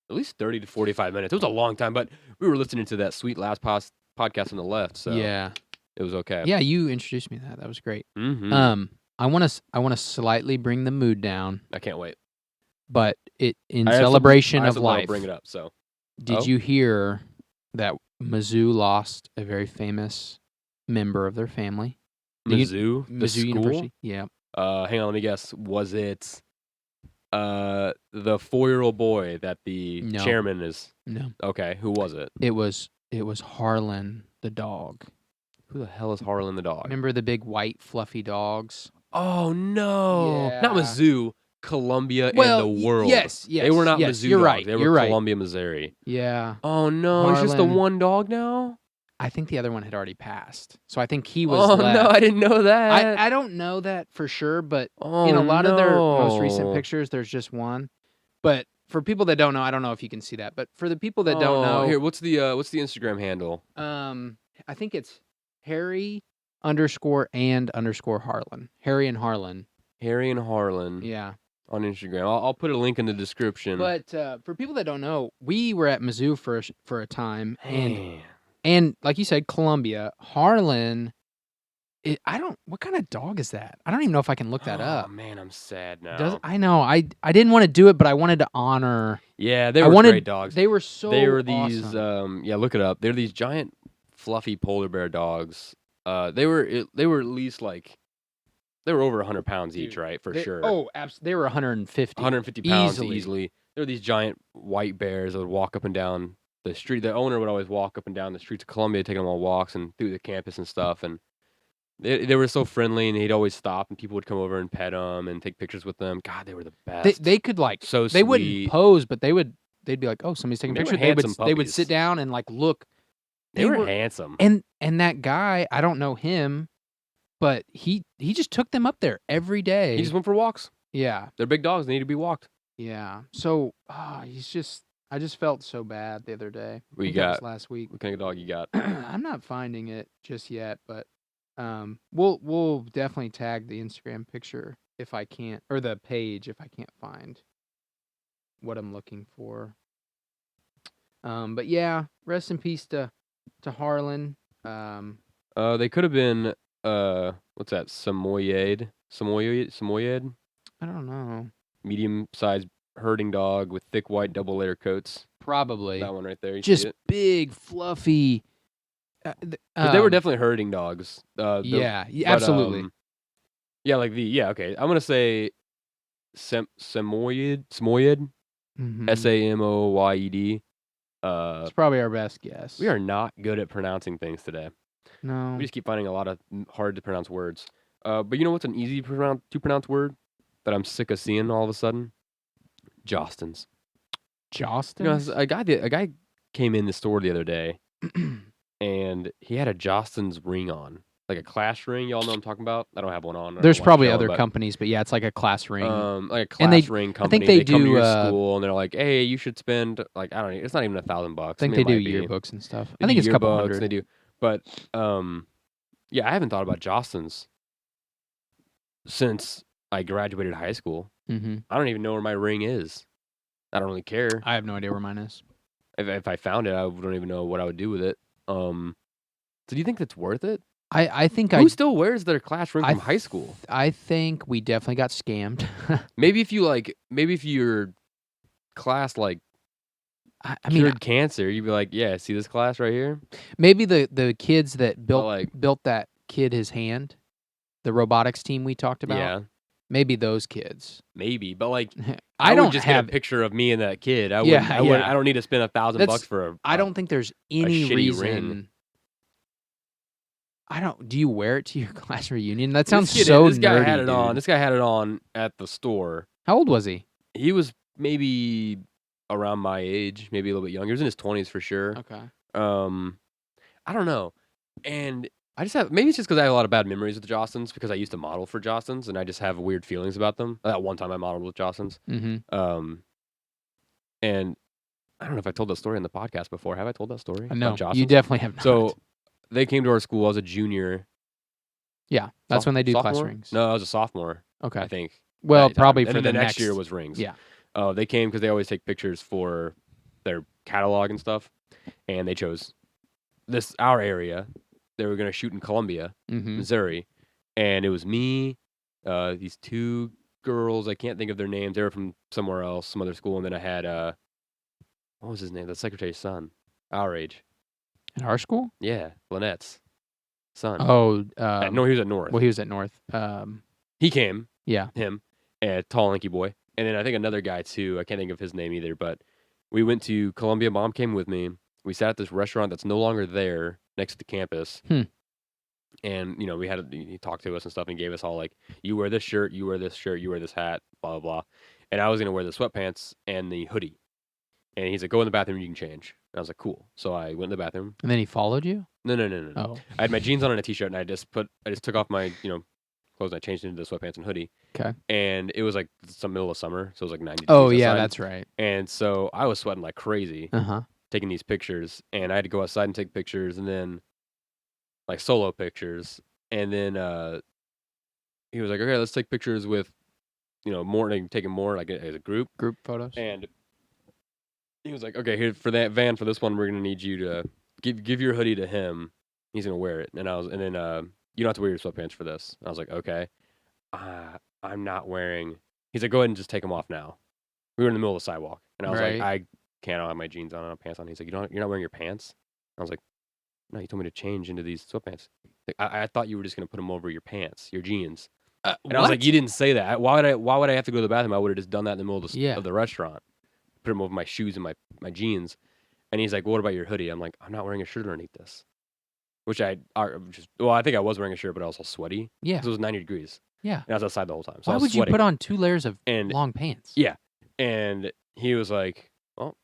at least 30 to 45 minutes. It was a long time, but we were listening to that sweet last podcast on the left. So yeah, it was okay. Yeah, you introduced me to that. That was great. Mm-hmm. I want to slightly bring the mood down. I can't wait. But in celebration of life. Bring it up. So, did you hear that Mizzou lost a very famous member of their family? Mizzou, the Mizzou school? University. Yeah. Hang on, let me guess. Was it the 4-year-old boy that the chairman is? No. Okay, who was it? It was Harlan the dog. Who the hell is Harlan the dog? Remember the big white fluffy dogs? Oh no, Yeah. not Mizzou. Columbia and the world. Yes. They were not Mizzou you're dogs. Right, they were Columbia, Missouri. Yeah. Oh no, it's just the one dog now? I think the other one had already passed. So I think he was left. No, I didn't know that. I don't know that for sure, but in a lot of their most recent pictures, there's just one. But for people that don't know, I don't know if you can see that, but for the people that don't know... Here, what's the Instagram handle? I think it's Harry_and_Harlan. Harry and Harlan. Harry and Harlan. Yeah. On Instagram. I'll put a link in the description. But for people that don't know, we were at Mizzou for a time, and like you said, Columbia. Harlan, what kind of dog is that? I don't even know if I can look that up. Oh man, I'm sad now. I know. I didn't want to do it, but I wanted to honor. Yeah, they were great dogs. They were so They were these awesome. Look it up. They're these giant fluffy polar bear dogs. They were at least like they were over 100 pounds each, right? For sure. Oh, absolutely. They were 150. 150 pounds easily. They were these giant white bears that would walk up and down the street. The owner would always walk up and down the streets of Columbia, taking them on walks and through the campus and stuff. And they were so friendly, and he'd always stop, and people would come over and pet them and take pictures with them. God, they were the best. They could so they sweet. Wouldn't pose, but they'd be like, oh, somebody's taking a picture. They would sit down and like look. They were handsome. And that guy, I don't know him, but he just took them up there every day. He just went for walks. Yeah. They're big dogs. They need to be walked. Yeah. So I just felt so bad the other day. What you got? Last week. What kind of dog you got? I'm not finding it just yet, but we'll definitely tag the Instagram picture if I can't, or the page if I can't find what I'm looking for. But yeah, rest in peace to Harlan. They could have been what's that? Samoyed? I don't know. Medium-sized herding dog with thick white double layer coats. Probably that one right there. Just big, fluffy. But they were definitely herding dogs. Absolutely. Okay. I'm gonna say Samoyed. Mm-hmm. Samoyed. It's probably our best guess. We are not good at pronouncing things today. No. We just keep finding a lot of hard to pronounce words. But you know what's an easy to pronounce word that I'm sick of seeing all of a sudden? Jostens. Jostens? A guy came in the store the other day, and he had a Jostens ring on. Like a class ring. Y'all know what I'm talking about? I don't have one on. There's probably other companies, but yeah, it's like a class ring. Like a class ring company. I think they come do to your school, and they're like, hey, you should spend, like, I don't know, it's not even $1,000. I think they do yearbooks and stuff. I think it's a couple hundred. They do. But, yeah, I haven't thought about Jostens since I graduated high school. Mm-hmm. I don't even know where my ring is. I don't really care. I have no idea where mine is. If I found it, I don't even know what I would do with it. So do you think that's worth it? I think Who still wears their class ring from high school? I think we definitely got scammed. maybe if your class cured cancer, you'd be like, yeah, see this class right here? Maybe the kids that built that kid his hand, the robotics team we talked about. Yeah. Maybe those kids. Maybe, but like I don't just get a picture of me and that kid. I don't need to spend $1,000 for a I don't think there's any reason. Ring. Do you wear it to your class reunion? That sounds so nerdy. This guy had it on. This guy had it on at the store. How old was he? He was maybe around my age, maybe a little bit younger. He was in his 20s for sure. Okay. I don't know. And I just maybe it's just because I have a lot of bad memories with Jostens because I used to model for Jostens and I just have weird feelings about them. That one time I modeled with Jostens. Mm-hmm. And I don't know if I told that story on the podcast before. Have I told that story? No, you definitely have not. So they came to our school. I was a junior. Yeah, that's when they do class rings. No, I was a sophomore. Okay. I think. Well, probably for the next year was rings. Yeah. They came because they always take pictures for their catalog and stuff, and they chose our area. They were going to shoot in Columbia, mm-hmm. Missouri, and it was me, these two girls. I can't think of their names. They were from somewhere else, some other school. And then I had what was his name? The secretary's son, our age. At our school? Yeah, Lynette's son. Oh, no, he was at North. Well, he was at North. He came. Yeah. Him, a tall, lanky boy. And then I think another guy, too. I can't think of his name either. But we went to Columbia. Mom came with me. We sat at this restaurant that's no longer there next to the campus. And, you know, he talked to us and stuff and gave us all, like, you wear this shirt, you wear this shirt, you wear this hat, blah, blah, blah. And I was going to wear the sweatpants and the hoodie. And he's like, go in the bathroom, you can change. And I was like, cool. So I went in the bathroom. And then he followed you? No. Oh. I had my jeans on and a t-shirt, and I just took off my, clothes, and I changed into the sweatpants and hoodie. Okay. And it was like the middle of summer, so it was like 90 degrees Oh, yeah, outside. that's right. And so I was sweating like crazy, taking these pictures, and I had to go outside and take pictures, and then like solo pictures, and then he was like, okay, let's take pictures with, taking more like as a group photos, and he was like, okay, here for for this one, we're gonna need you to give your hoodie to him. He's gonna wear it, and then you don't have to wear your sweatpants for this. And I was like, okay, I'm not wearing. He's like, go ahead and just take them off now. We were in the middle of the sidewalk, and I was like, I can't. I don't have my jeans on. I don't have pants on. He's like, you're not wearing your pants. I was like, no, you told me to change into these sweatpants. Like, I thought you were just gonna put them over your pants, your jeans. And I was like, you didn't say that. Why would I have to go to the bathroom? I would have just done that in the middle of the restaurant. Put them over my shoes and my jeans. And he's like, well, what about your hoodie? I'm like, I'm not wearing a shirt underneath this. Which I think I was wearing a shirt, but I was all sweaty. Yeah. Because it was 90 degrees. Yeah. And I was outside the whole time. So why would you put on 2 layers of long pants? Yeah. And he was like, well,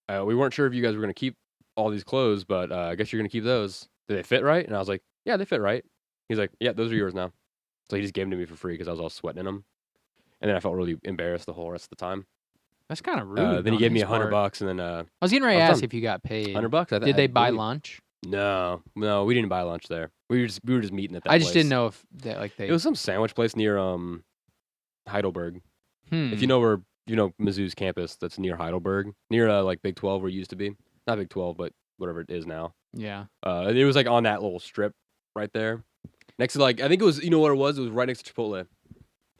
we weren't sure if you guys were going to keep all these clothes, but I guess you're going to keep those. Do they fit right? And I was like, yeah, they fit right. He's like, yeah, those are yours now. So he just gave them to me for free because I was all sweating in them. And then I felt really embarrassed the whole rest of the time. That's kind of rude. Then he gave me $100, and then I was getting ready to ask if you got paid. $100. Did they buy lunch? No, we didn't buy lunch there. We were just meeting at that. I just didn't know if they It was some sandwich place near Heidelberg. If you know Mizzou's campus, that's near Heidelberg, near like Big 12 where it used to be. Not Big 12, but whatever it is now. Yeah. It was like on that little strip right there, next to like I think it was what it was. It was right next to Chipotle.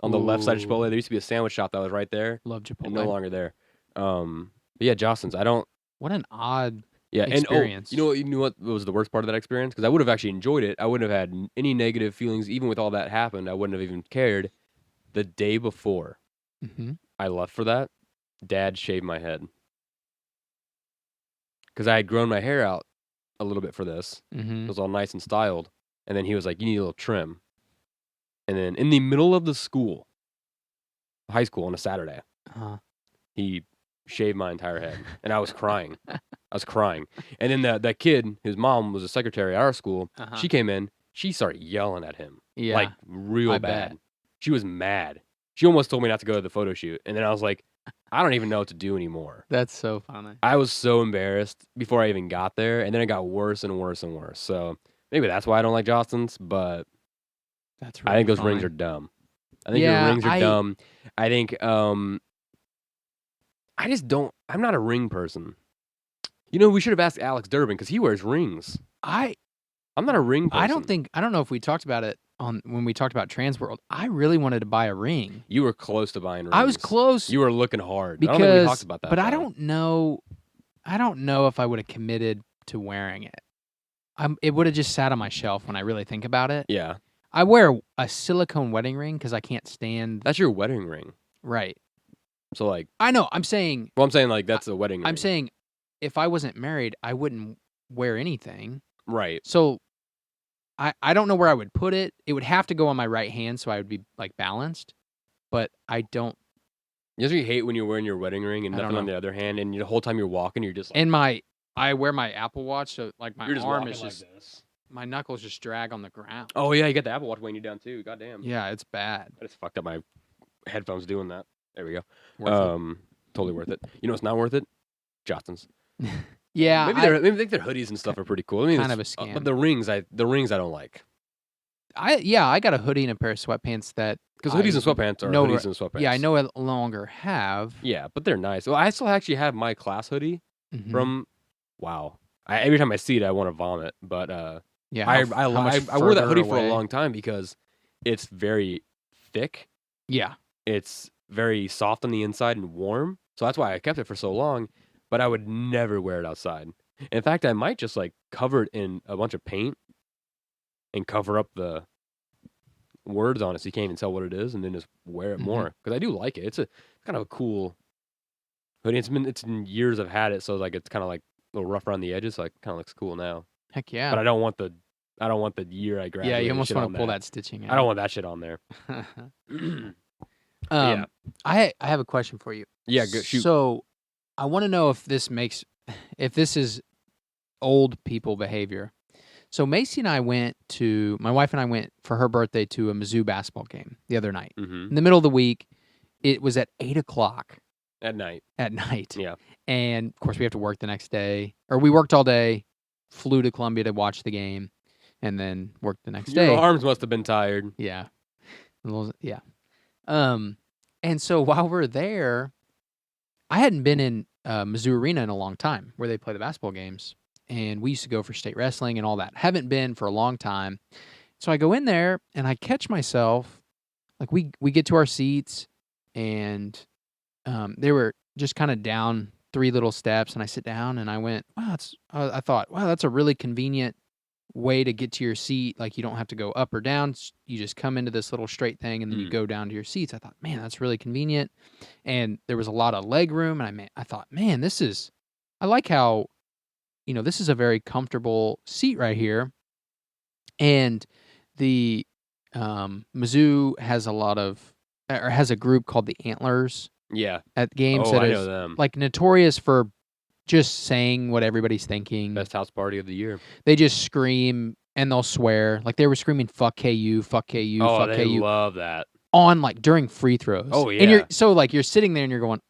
On the left side of Chipotle, there used to be a sandwich shop that was right there. Love Chipotle. And no longer there. But yeah, Jostens. I don't. What an odd And experience. you know what was the worst part of that experience? Because I would have actually enjoyed it. I wouldn't have had any negative feelings, even with all that happened. I wouldn't have even cared. The day before I left for that, Dad shaved my head because I had grown my hair out a little bit for this. It was all nice and styled, and then he was like, "You need a little trim." And then in the middle of the high school on a Saturday, he shaved my entire head. And I was crying. And then that kid, his mom was a secretary at our school. She came in. She started yelling at him. Yeah. Like real bad. Bet. She was mad. She almost told me not to go to the photo shoot. And then I was like, I don't even know what to do anymore. That's so funny. I was so embarrassed before I even got there. And then it got worse and worse and worse. So maybe that's why I don't like Jostens, but that's really I think those funny. rings are dumb. I think your rings are dumb. I think I just don't. I'm not a ring person. We should have asked Alex Durbin because he wears rings. I'm not a ring person. I don't know if we talked about it when we talked about Transworld. I really wanted to buy a ring. You were close to buying rings. I was close. You were looking hard. Because, I don't think we talked about that. But I don't know if I would have committed to wearing it. It would have just sat on my shelf when I really think about it. Yeah. I wear a silicone wedding ring because I can't stand. That's your wedding ring. Right. So like. I know. I'm saying. Well, I'm saying like that's a wedding ring. I'm saying if I wasn't married, I wouldn't wear anything. Right. So I don't know where I would put it. It would have to go on my right hand so I would be like balanced. But I don't. You hate when you're wearing your wedding ring and nothing on the other hand, and the whole time you're walking, you're just. Like, and I wear my Apple Watch, so like my arm is just. Like this. My knuckles just drag on the ground. Oh yeah, you got the Apple Watch weighing you down too. Goddamn. Yeah, it's bad. I just fucked up my headphones doing that. There we go. Totally worth it. You know what's not worth it? Jostens. Yeah. Maybe their hoodies and stuff are pretty cool. I mean, kind of a scam. But the rings I don't like. I got a hoodie and a pair of sweatpants that because hoodies and sweatpants are hoodies and sweatpants. Yeah, I no longer have. Yeah, but they're nice. Well, I still actually have my class hoodie from. Wow. Every time I see it, I want to vomit. But yeah, I wore that hoodie for a long time because it's very thick. Yeah. it's very soft on the inside and warm. So that's why I kept it for so long. But I would never wear it outside. In fact, I might just like cover it in a bunch of paint and cover up the words on it so you can't even tell what it is, and then just wear it more because I do like it. It's kind of a cool hoodie. It's been years I've had it, so like it's kind of like a little rough around the edges, so it kind of looks cool now. Heck yeah! But I don't want the year I graduated. Yeah, you almost want to pull that stitching out. I don't want that shit on there. Yeah. I have a question for you. Yeah, go, shoot. So I want to know if this is old people behavior. So Macy and I my wife and I went for her birthday to a Mizzou basketball game the other night. In the middle of the week. It was at 8:00 at night. Yeah. And of course we have to work the next day, or we worked all day, flew to Columbia to watch the game, and then worked the next day. Your arms must have been tired. Yeah. Yeah. And so while we're there, I hadn't been in Mizzou Arena in a long time where they play the basketball games. And we used to go for state wrestling and all that. Haven't been for a long time. So I go in there and I catch myself, like we get to our seats and they were just kind of down 3 little steps, and I sit down and I went, wow, I thought, wow, that's a really convenient way to get to your seat. Like you don't have to go up or down. You just come into this little straight thing and then you go down to your seats. I thought, man, that's really convenient. And there was a lot of leg room. And I thought, man, I like how, this is a very comfortable seat right here. And the Mizzou has has a group called the Antlers. Yeah. At games that I is know them. Like notorious for just saying what everybody's thinking. Best house party of the year. They just scream and they'll swear. Like they were screaming "fuck KU, fuck KU, fuck KU." Oh, they love that. On like during free throws. Oh yeah. And you're sitting there and you're going,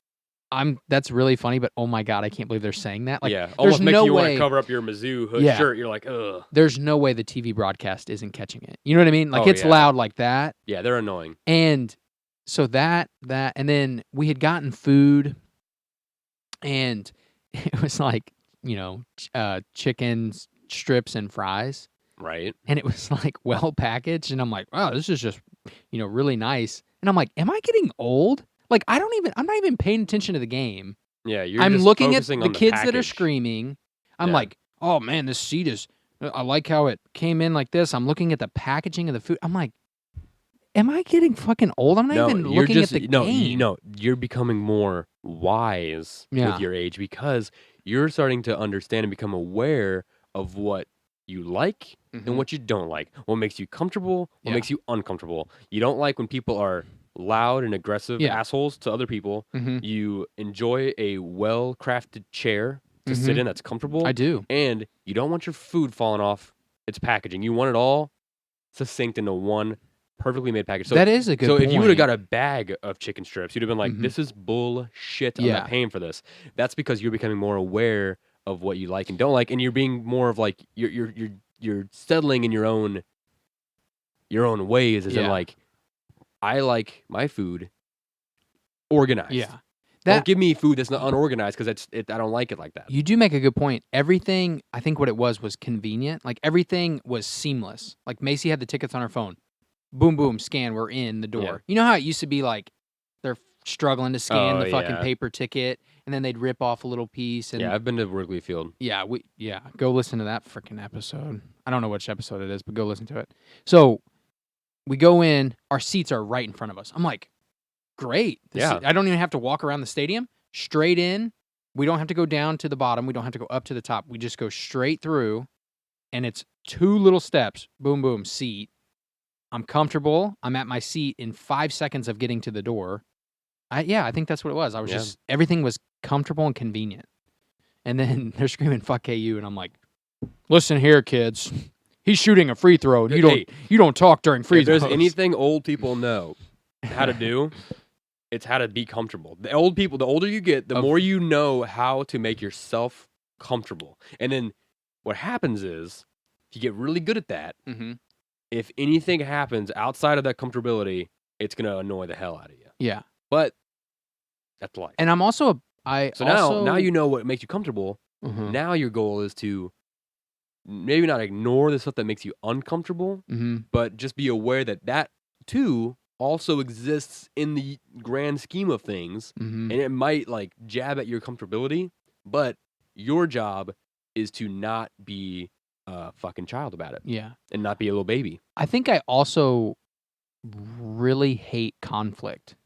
that's really funny, but oh my God, I can't believe they're saying that. Like, yeah, almost makes you want to cover up your Mizzou hood shirt. You're like, ugh. There's no way the TV broadcast isn't catching it. You know what I mean? Like it's loud like that. Yeah, they're annoying. And so that, and then we had gotten food, and it was like, chicken strips and fries. Right. And it was like well packaged, and I'm like, wow, this is just, really nice. And I'm like, am I getting old? Like I'm not even paying attention to the game. Yeah, I'm just looking at the kids package. that are screaming. I'm like, oh man, this seat is. I like how it came in like this. I'm looking at the packaging of the food. I'm like, am I getting fucking old? I'm not even looking at the game. No, you're becoming more wise with your age because you're starting to understand and become aware of what you like and what you don't like. What makes you comfortable, what makes you uncomfortable. You don't like when people are loud and aggressive assholes to other people. You enjoy a well-crafted chair to sit in that's comfortable. I do. And you don't want your food falling off its packaging. You want it all succinct into one perfectly made package. So, that is a good point. So if you would have got a bag of chicken strips, you'd have been like, this is bullshit. I'm not paying for this. That's because you're becoming more aware of what you like and don't like, and you're being more of like you're settling in your own ways, as in like, I like my food organized. Yeah. Don't give me food that's not unorganized because I don't like it like that. You do make a good point. Everything, I think what it was convenient. Like everything was seamless. Like Macy had the tickets on her phone. Boom, boom, scan, we're in the door. Yeah. You know how it used to be like they're struggling to scan the fucking paper ticket and then they'd rip off a little piece. And I've been to Wrigley Field. Yeah, go listen to that freaking episode. I don't know which episode it is, but go listen to it. So we go in, our seats are right in front of us. I'm like, great. I don't even have to walk around the stadium. Straight in. We don't have to go down to the bottom. We don't have to go up to the top. We just go straight through, and it's 2 little steps. Boom, boom, seat. I'm comfortable. I'm at my seat in 5 seconds of getting to the door. I think that's what it was. I was just, everything was comfortable and convenient. And then they're screaming, fuck KU, and I'm like, listen here, kids. He's shooting a free throw. You don't talk during free throws. If there's anything old people know how to do, it's how to be comfortable. The older you get, the more you know how to make yourself comfortable. And then what happens is, if you get really good at that, if anything happens outside of that comfortability, it's going to annoy the hell out of you. Yeah. But that's life. And I'm also, now you know what makes you comfortable. Now your goal is to maybe not ignore the stuff that makes you uncomfortable, but just be aware that too also exists in the grand scheme of things, and it might like jab at your comfortability, but your job is to not be a fucking child about it. Yeah. And not be a little baby. I think I also really hate conflict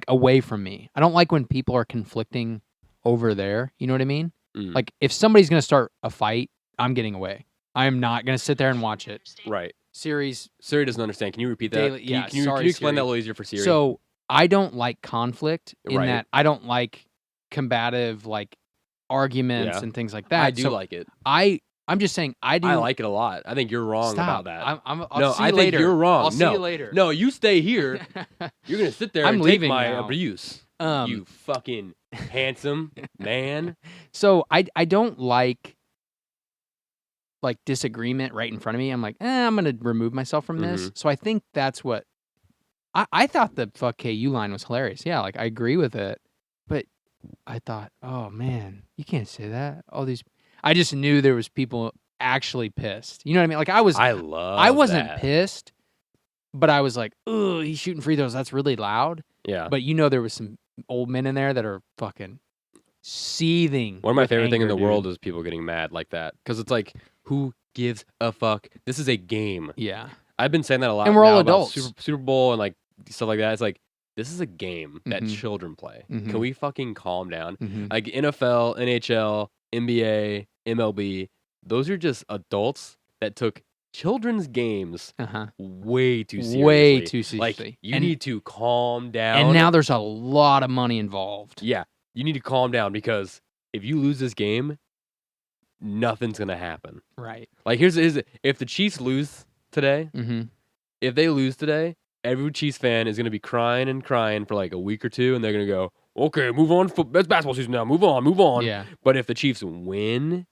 away from me. I don't like when people are conflicting over there. You know what I mean? Like if somebody's going to start a fight, I'm getting away. I'm not going to sit there and watch it. Right. Siri doesn't understand. Can you repeat that? Daily, Can you sorry, explain Siri. that a little easier for Siri? So I don't like conflict in Right. that I don't like combative like arguments and things like that. I do like it. I'm just saying I do. I like it a lot. I think you're wrong Stop. about that. I'll see you later. think you're wrong. I'll see you later. No, you stay here. You're gonna sit there I'm and leaving take my now. abuse. You fucking handsome man. So I don't like disagreement right in front of me. I'm like, I'm gonna remove myself from this. So I think that's what I thought the fuck KU line was hilarious. Yeah, like I agree with it, but I thought, oh man, you can't say that. All these, I just knew there was people actually pissed. You know what I mean? Like I wasn't pissed, but I was like, oh, he's shooting free throws. That's really loud. Yeah. But there was some old men in there that are fucking seething. One of my with favorite things in anger, the world is people getting mad like that. Because it's like, who gives a fuck? This is a game. Yeah. I've been saying that a lot. And we're all now about adults. Super Bowl and like stuff like that. It's like, this is a game that children play. Can we fucking calm down? Like NFL, NHL, NBA, MLB, those are just adults that took children's games way too seriously. Way too seriously. Like, you need to calm down. And now there's a lot of money involved. Yeah. You need to calm down because if you lose this game, nothing's going to happen. Right. Like, here's if the Chiefs lose today, if they lose today, every Chiefs fan is going to be crying and crying for like a week or two, and they're going to go, okay, move on. That's basketball season now. Move on. Yeah. But if the Chiefs win,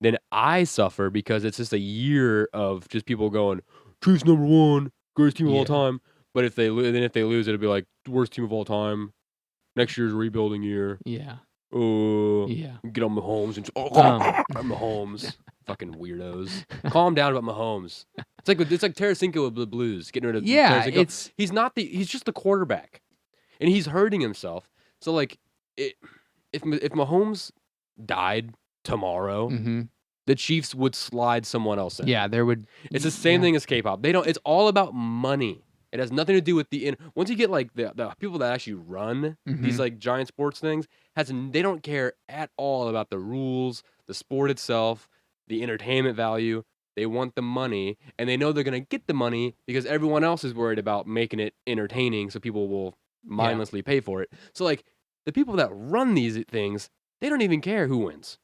then I suffer because it's just a year of just people going, Chiefs #1, greatest team of all time. But if they lose, it'll be like worst team of all time. Next year's a rebuilding year. Yeah. Oh. Yeah. Get on Mahomes and I'm Mahomes. Fucking weirdos. Calm down about Mahomes. It's like Tarasenko with the Blues getting rid of Tarasenko. He's just the quarterback, and he's hurting himself. So like, if Mahomes died tomorrow, the Chiefs would slide someone else in. Yeah, there would. It's the same thing as K-pop. It's all about money. It has nothing to do with once you get like the people that actually run these like giant sports things, they don't care at all about the rules, the sport itself, the entertainment value. They want the money, and they know they're going to get the money because everyone else is worried about making it entertaining, so people will mindlessly pay for it. So like the people that run these things, they don't even care who wins.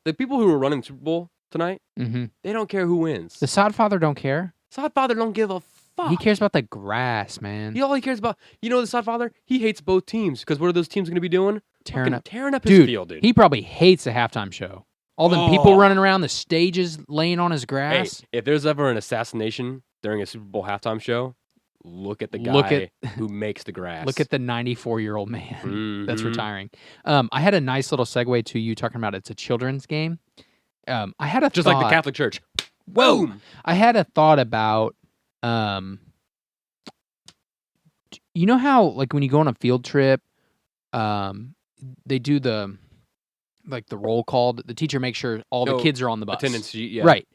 The people who are running the Super Bowl tonight, they don't care who wins. The Sodfather don't care. Sodfather don't give a fuck. He cares about the grass, man. All he cares about, the Sodfather, he hates both teams because what are those teams going to be doing? Tearing up his field, dude. He probably hates the halftime show. All the people running around the stages, laying on his grass. Hey, if there's ever an assassination during a Super Bowl halftime show, look at the guy who makes the grass. Look at the 94-year-old man that's retiring. I had a nice little segue to you talking about it's a children's game. I had a just thought, like the Catholic Church. Boom! I had a thought about, you know how like when you go on a field trip, they do the roll call. The teacher makes sure all the kids are on the bus. Attendance sheet, yeah. Right.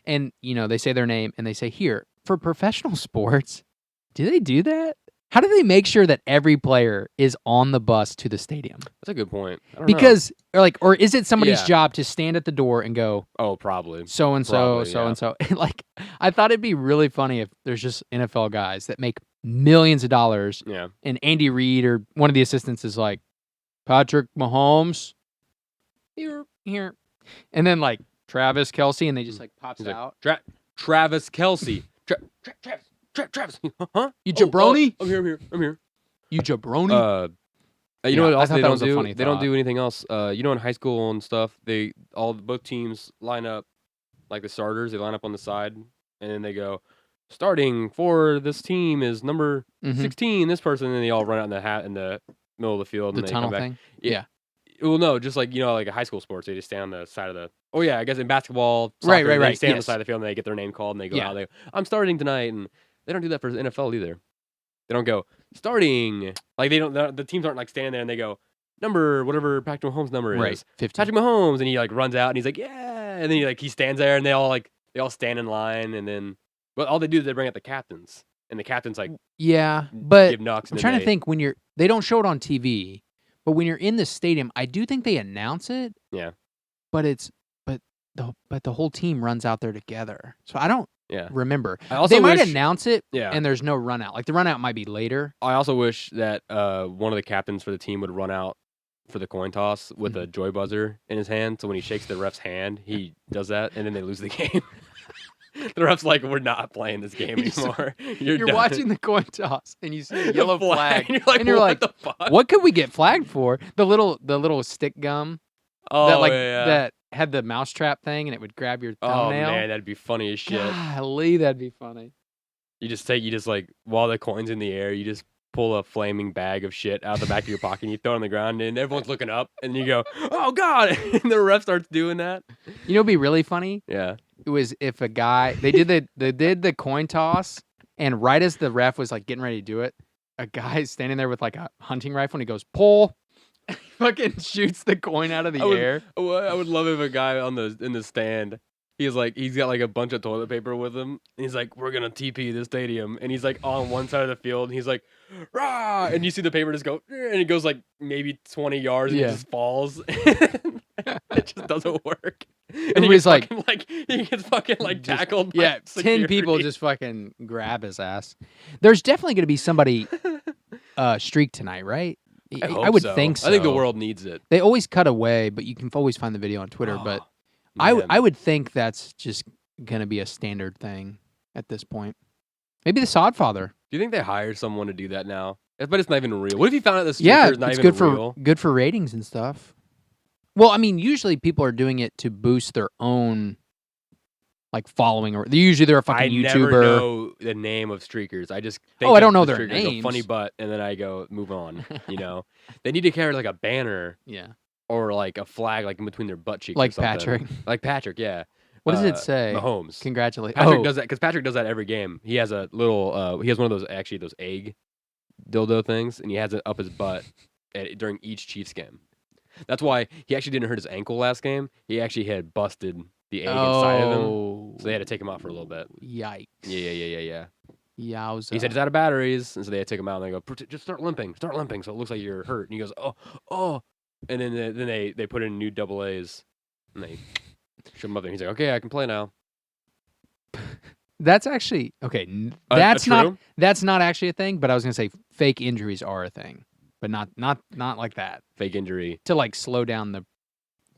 And, they say their name and they say, here, for professional sports, do they do that? How do they make sure that every player is on the bus to the stadium? That's a good point. I don't know. Or is it somebody's job to stand at the door and go, oh, probably. So-and-so, so-and-so. And like, I thought it'd be really funny if there's just NFL guys that make millions of dollars. Yeah. And Andy Reid or one of the assistants is like, Patrick Mahomes, here. And then like Travis Kelce, and they just like pops out. Travis Kelce. Travis. Huh? You jabroni? I'm here. You jabroni? You know what else they don't do? Funny they don't do anything else. In high school and stuff, both teams line up like the starters. They line up on the side, and then they go, starting for this team is number 16. This person, and then they all run out in the middle of the field. The and they tunnel come back. thing. Yeah. Well, no, just like like a high school sports, they just stand on the side of the. Oh yeah, I guess in basketball, soccer, right. They stand on the side of the field and they get their name called and they go out. I'm starting tonight, and They don't do that for the NFL either. They don't go starting. Like they don't. The teams aren't like standing there and they go number whatever Patrick Mahomes' number is. 50. Patrick Mahomes, and he like runs out and he's like yeah, and then he stands there and they all stand in line and then but all they do is they bring out the captains and the captains like but give knocks. I'm trying to think they don't show it on TV, but when you're in the stadium, I do think they announce it. Yeah, but the whole team runs out there together, so I don't. Yeah. Remember, they might announce it, yeah. and there's no run out. Like the run out might be later. I also wish that one of the captains for the team would run out for the coin toss with a joy buzzer in his hand. So when he shakes the ref's hand, he does that, and then they lose the game. The ref's like, "We're not playing this game anymore." You're watching the coin toss, and you see a yellow flag, and you're like, "What the fuck? What could we get flagged for?" The little stick gum. Oh, that had the mousetrap thing, and it would grab your thumbnail. Oh man, that'd be funny as shit. Golly, that'd be funny. You just like while the coin's in the air, you just pull a flaming bag of shit out the back of your pocket and you throw it on the ground, and everyone's looking up, and you go, "Oh God!" And the ref starts doing that. You know, it'd be really funny. Yeah, it was if a guy they did the coin toss, and right as the ref was like getting ready to do it, a guy's standing there with like a hunting rifle, and he goes, "Pull." Fucking shoots the coin out of the air. I would love if a guy in the stand, he's got like a bunch of toilet paper with him, and he's like, "We're gonna TP the stadium," and he's like on one side of the field, and he's like, "Rah!" and you see the paper just go, and it goes like maybe 20 yards, and it just falls. It just doesn't work. And he's like he gets fucking like tackled. Yeah, 10 people just fucking grab his ass. There's definitely gonna be somebody streak tonight, right? I would think so. I think the world needs it. They always cut away, but you can always find the video on Twitter. But I would think that's just going to be a standard thing at this point. Maybe the Sodfather. Do you think they hired someone to do that now? But it's not even real. What if you found out the streaker is not even real? Good for ratings and stuff. Well, I mean, usually people are doing it to boost their own like following, or usually they're a fucking YouTuber. I never know the name of streakers. I just think I don't know their names. Funny butt, and then I go move on. You know, they need to carry like a banner, or like a flag, like in between their butt cheeks, like or something. Patrick. Like Patrick, yeah. What does it say? Mahomes. Congratulations. Patrick does that because Patrick does that every game. He has a little. He has one of those egg dildo things, and he has it up his butt during each Chiefs game. That's why he actually didn't hurt his ankle last game. He actually had busted the egg inside of him, so they had to take him out for a little bit. Yikes. Yeah. Yowza. He said it's out of batteries, and so they had to take him out, and they go, "Just start limping, so it looks like you're hurt." And he goes, "Oh," and then they put in new double A's, and they shove him up there. He's like, "Okay, I can play now." That's actually okay. That's not actually a thing, but I was gonna say fake injuries are a thing, but not like that. Fake injury to like slow down the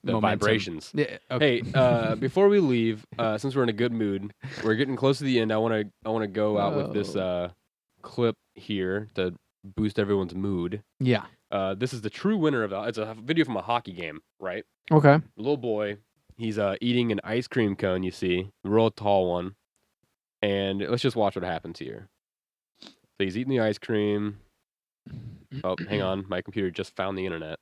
vibrations. Yeah, okay. Hey, before we leave, since we're in a good mood, we're getting close to the end. I want to go out with this clip here to boost everyone's mood. Yeah. This is the true winner of it's a video from a hockey game, right? Okay. A little boy, he's eating an ice cream cone. You see, the real tall one, and let's just watch what happens here. So he's eating the ice cream. Oh, hang on, my computer just found the internet.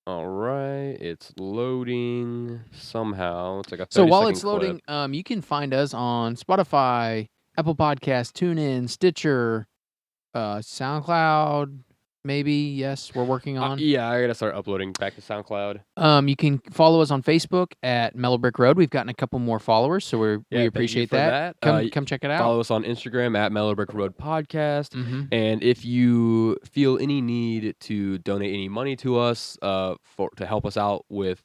All right, it's loading somehow. It's like a 30 so while second it's loading, clip. You can find us on Spotify, Apple Podcasts, TuneIn, Stitcher, SoundCloud. Maybe, yes, we're working on. Yeah, I gotta start uploading back to SoundCloud. You can follow us on Facebook at Mellow Brick Road. We've gotten a couple more followers, so we appreciate that. Come check it out. Follow us on Instagram at Mellow Brick Road Podcast. And if you feel any need to donate any money to us to help us out with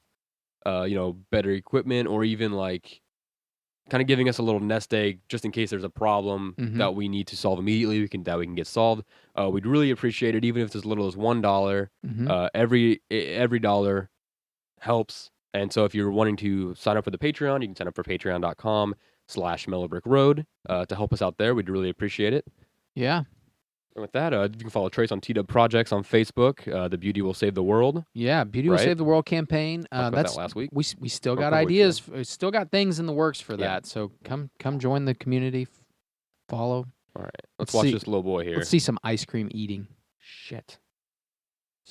better equipment, or even like kind of giving us a little nest egg just in case there's a problem that we need to solve immediately, we can get solved. We'd really appreciate it, even if it's as little as $1. Every dollar helps. And so if you're wanting to sign up for the Patreon, you can sign up for patreon.com/mellowbrickroad to help us out there. We'd really appreciate it. Yeah. And with that, you can follow Trace on T-Dub Projects on Facebook. The Beauty Will Save the World. Yeah, Beauty Will Save the World campaign. That's that last week. We still got ideas. We still got things in the works for that. So come join the community. Follow. All right, let's watch this little boy here. Let's see some ice cream eating. Shit.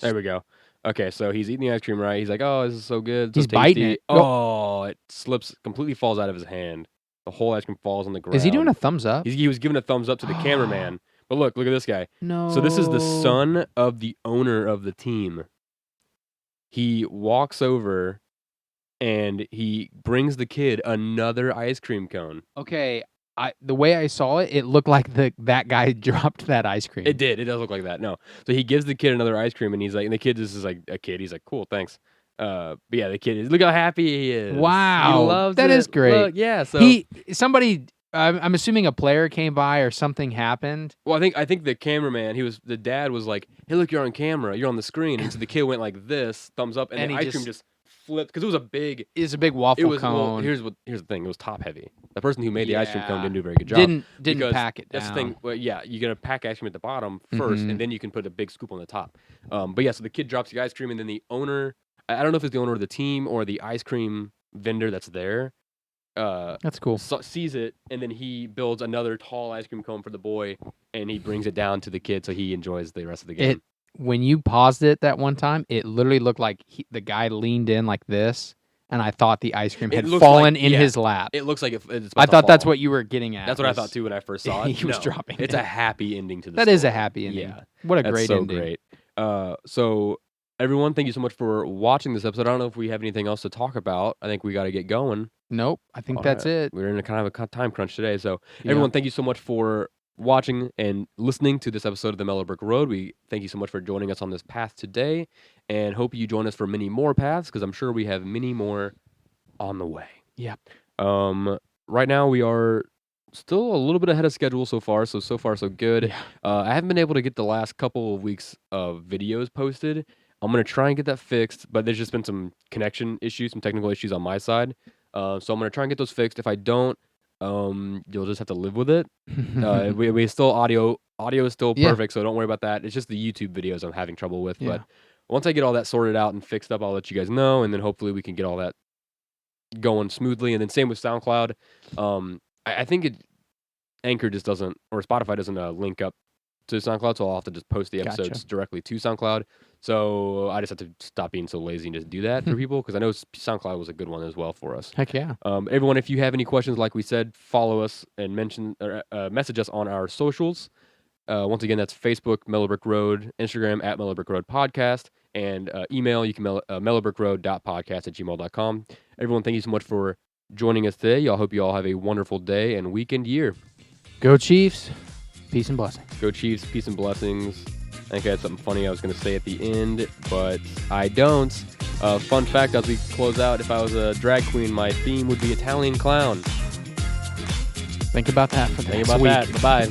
There we go. Okay, so he's eating the ice cream, right? He's like, "Oh, this is so good, so He's tasty." biting it. Oh, it slips, completely falls out of his hand. The whole ice cream falls on the ground. Is he doing a thumbs up? He was giving a thumbs up to the cameraman. But look at this guy. No. So this is the son of the owner of the team. He walks over and he brings the kid another ice cream cone. Okay, the way I saw it, it looked like that guy dropped that ice cream. It did. It does look like that. No. So he gives the kid another ice cream, and he's like, and the kid is like a kid. He's like, cool, thanks. But yeah, the kid is. Look how happy he is. Wow, he loves that it. is great. Look, yeah. So somebody. I'm assuming a player came by or something happened. Well, I think the cameraman, the dad was like, "Hey, look, you're on camera. You're on the screen." And so the kid went like this, thumbs up, and the ice cream just flipped because it was a big waffle cone. Well, here's the thing. It was top heavy. The person who made the ice cream cone didn't do a very good job. Didn't pack it down. That's the thing. Well, yeah, you're gonna pack ice cream at the bottom first, and then you can put a big scoop on the top. But yeah, so the kid drops the ice cream, and then the owner, I don't know if it's the owner of the team or the ice cream vendor that's there. That's cool. Sees it, and then he builds another tall ice cream cone for the boy, and he brings it down to the kid so he enjoys the rest of the game. When you paused it that one time, it literally looked like the guy leaned in like this, and I thought the ice cream had fallen in his lap. It looks like it's I thought that's what you were getting at. That's what I thought too when I first saw it. He was dropping it. It's a happy ending to the story. That is a happy ending. Yeah. What a great ending. Great. So everyone, thank you so much for watching this episode. I don't know if we have anything else to talk about. I think we got to get going. Nope. I think that's it. We're in a kind of a time crunch today. So everyone, thank you so much for watching and listening to this episode of the Mellow Brick Road. We thank you so much for joining us on this path today, and hope you join us for many more paths, because I'm sure we have many more on the way. Yeah. Right now we are still a little bit ahead of schedule so far so good. Yeah. I haven't been able to get the last couple of weeks of videos posted. I'm going to try and get that fixed, but there's just been some connection issues, some technical issues on my side. So I'm going to try and get those fixed. If I don't, you'll just have to live with it. We still audio is still perfect, so don't worry about that. It's just the YouTube videos I'm having trouble with. But once I get all that sorted out and fixed up, I'll let you guys know, and then hopefully we can get all that going smoothly. And then same with SoundCloud. I think Anchor just doesn't, or Spotify doesn't link up to SoundCloud, so I'll have to just post the episodes directly to SoundCloud. So I just have to stop being so lazy and just do that for people, because I know SoundCloud was a good one as well for us. Heck yeah. Everyone, if you have any questions, like we said, follow us and message us on our socials. Once again, that's Facebook, Mellow Brick Road, Instagram at mellowbrickroad.podcast, and email, you can mellowbrickroad.podcast@gmail.com. Everyone, thank you so much for joining us today. I hope you all have a wonderful day and weekend year. Go Chiefs. Peace and blessings. Go Chiefs. Peace and blessings. I think I had something funny I was going to say at the end, but I don't. Fun fact as we close out, if I was a drag queen, my theme would be Italian clown. Think about that for the next week. Bye-bye.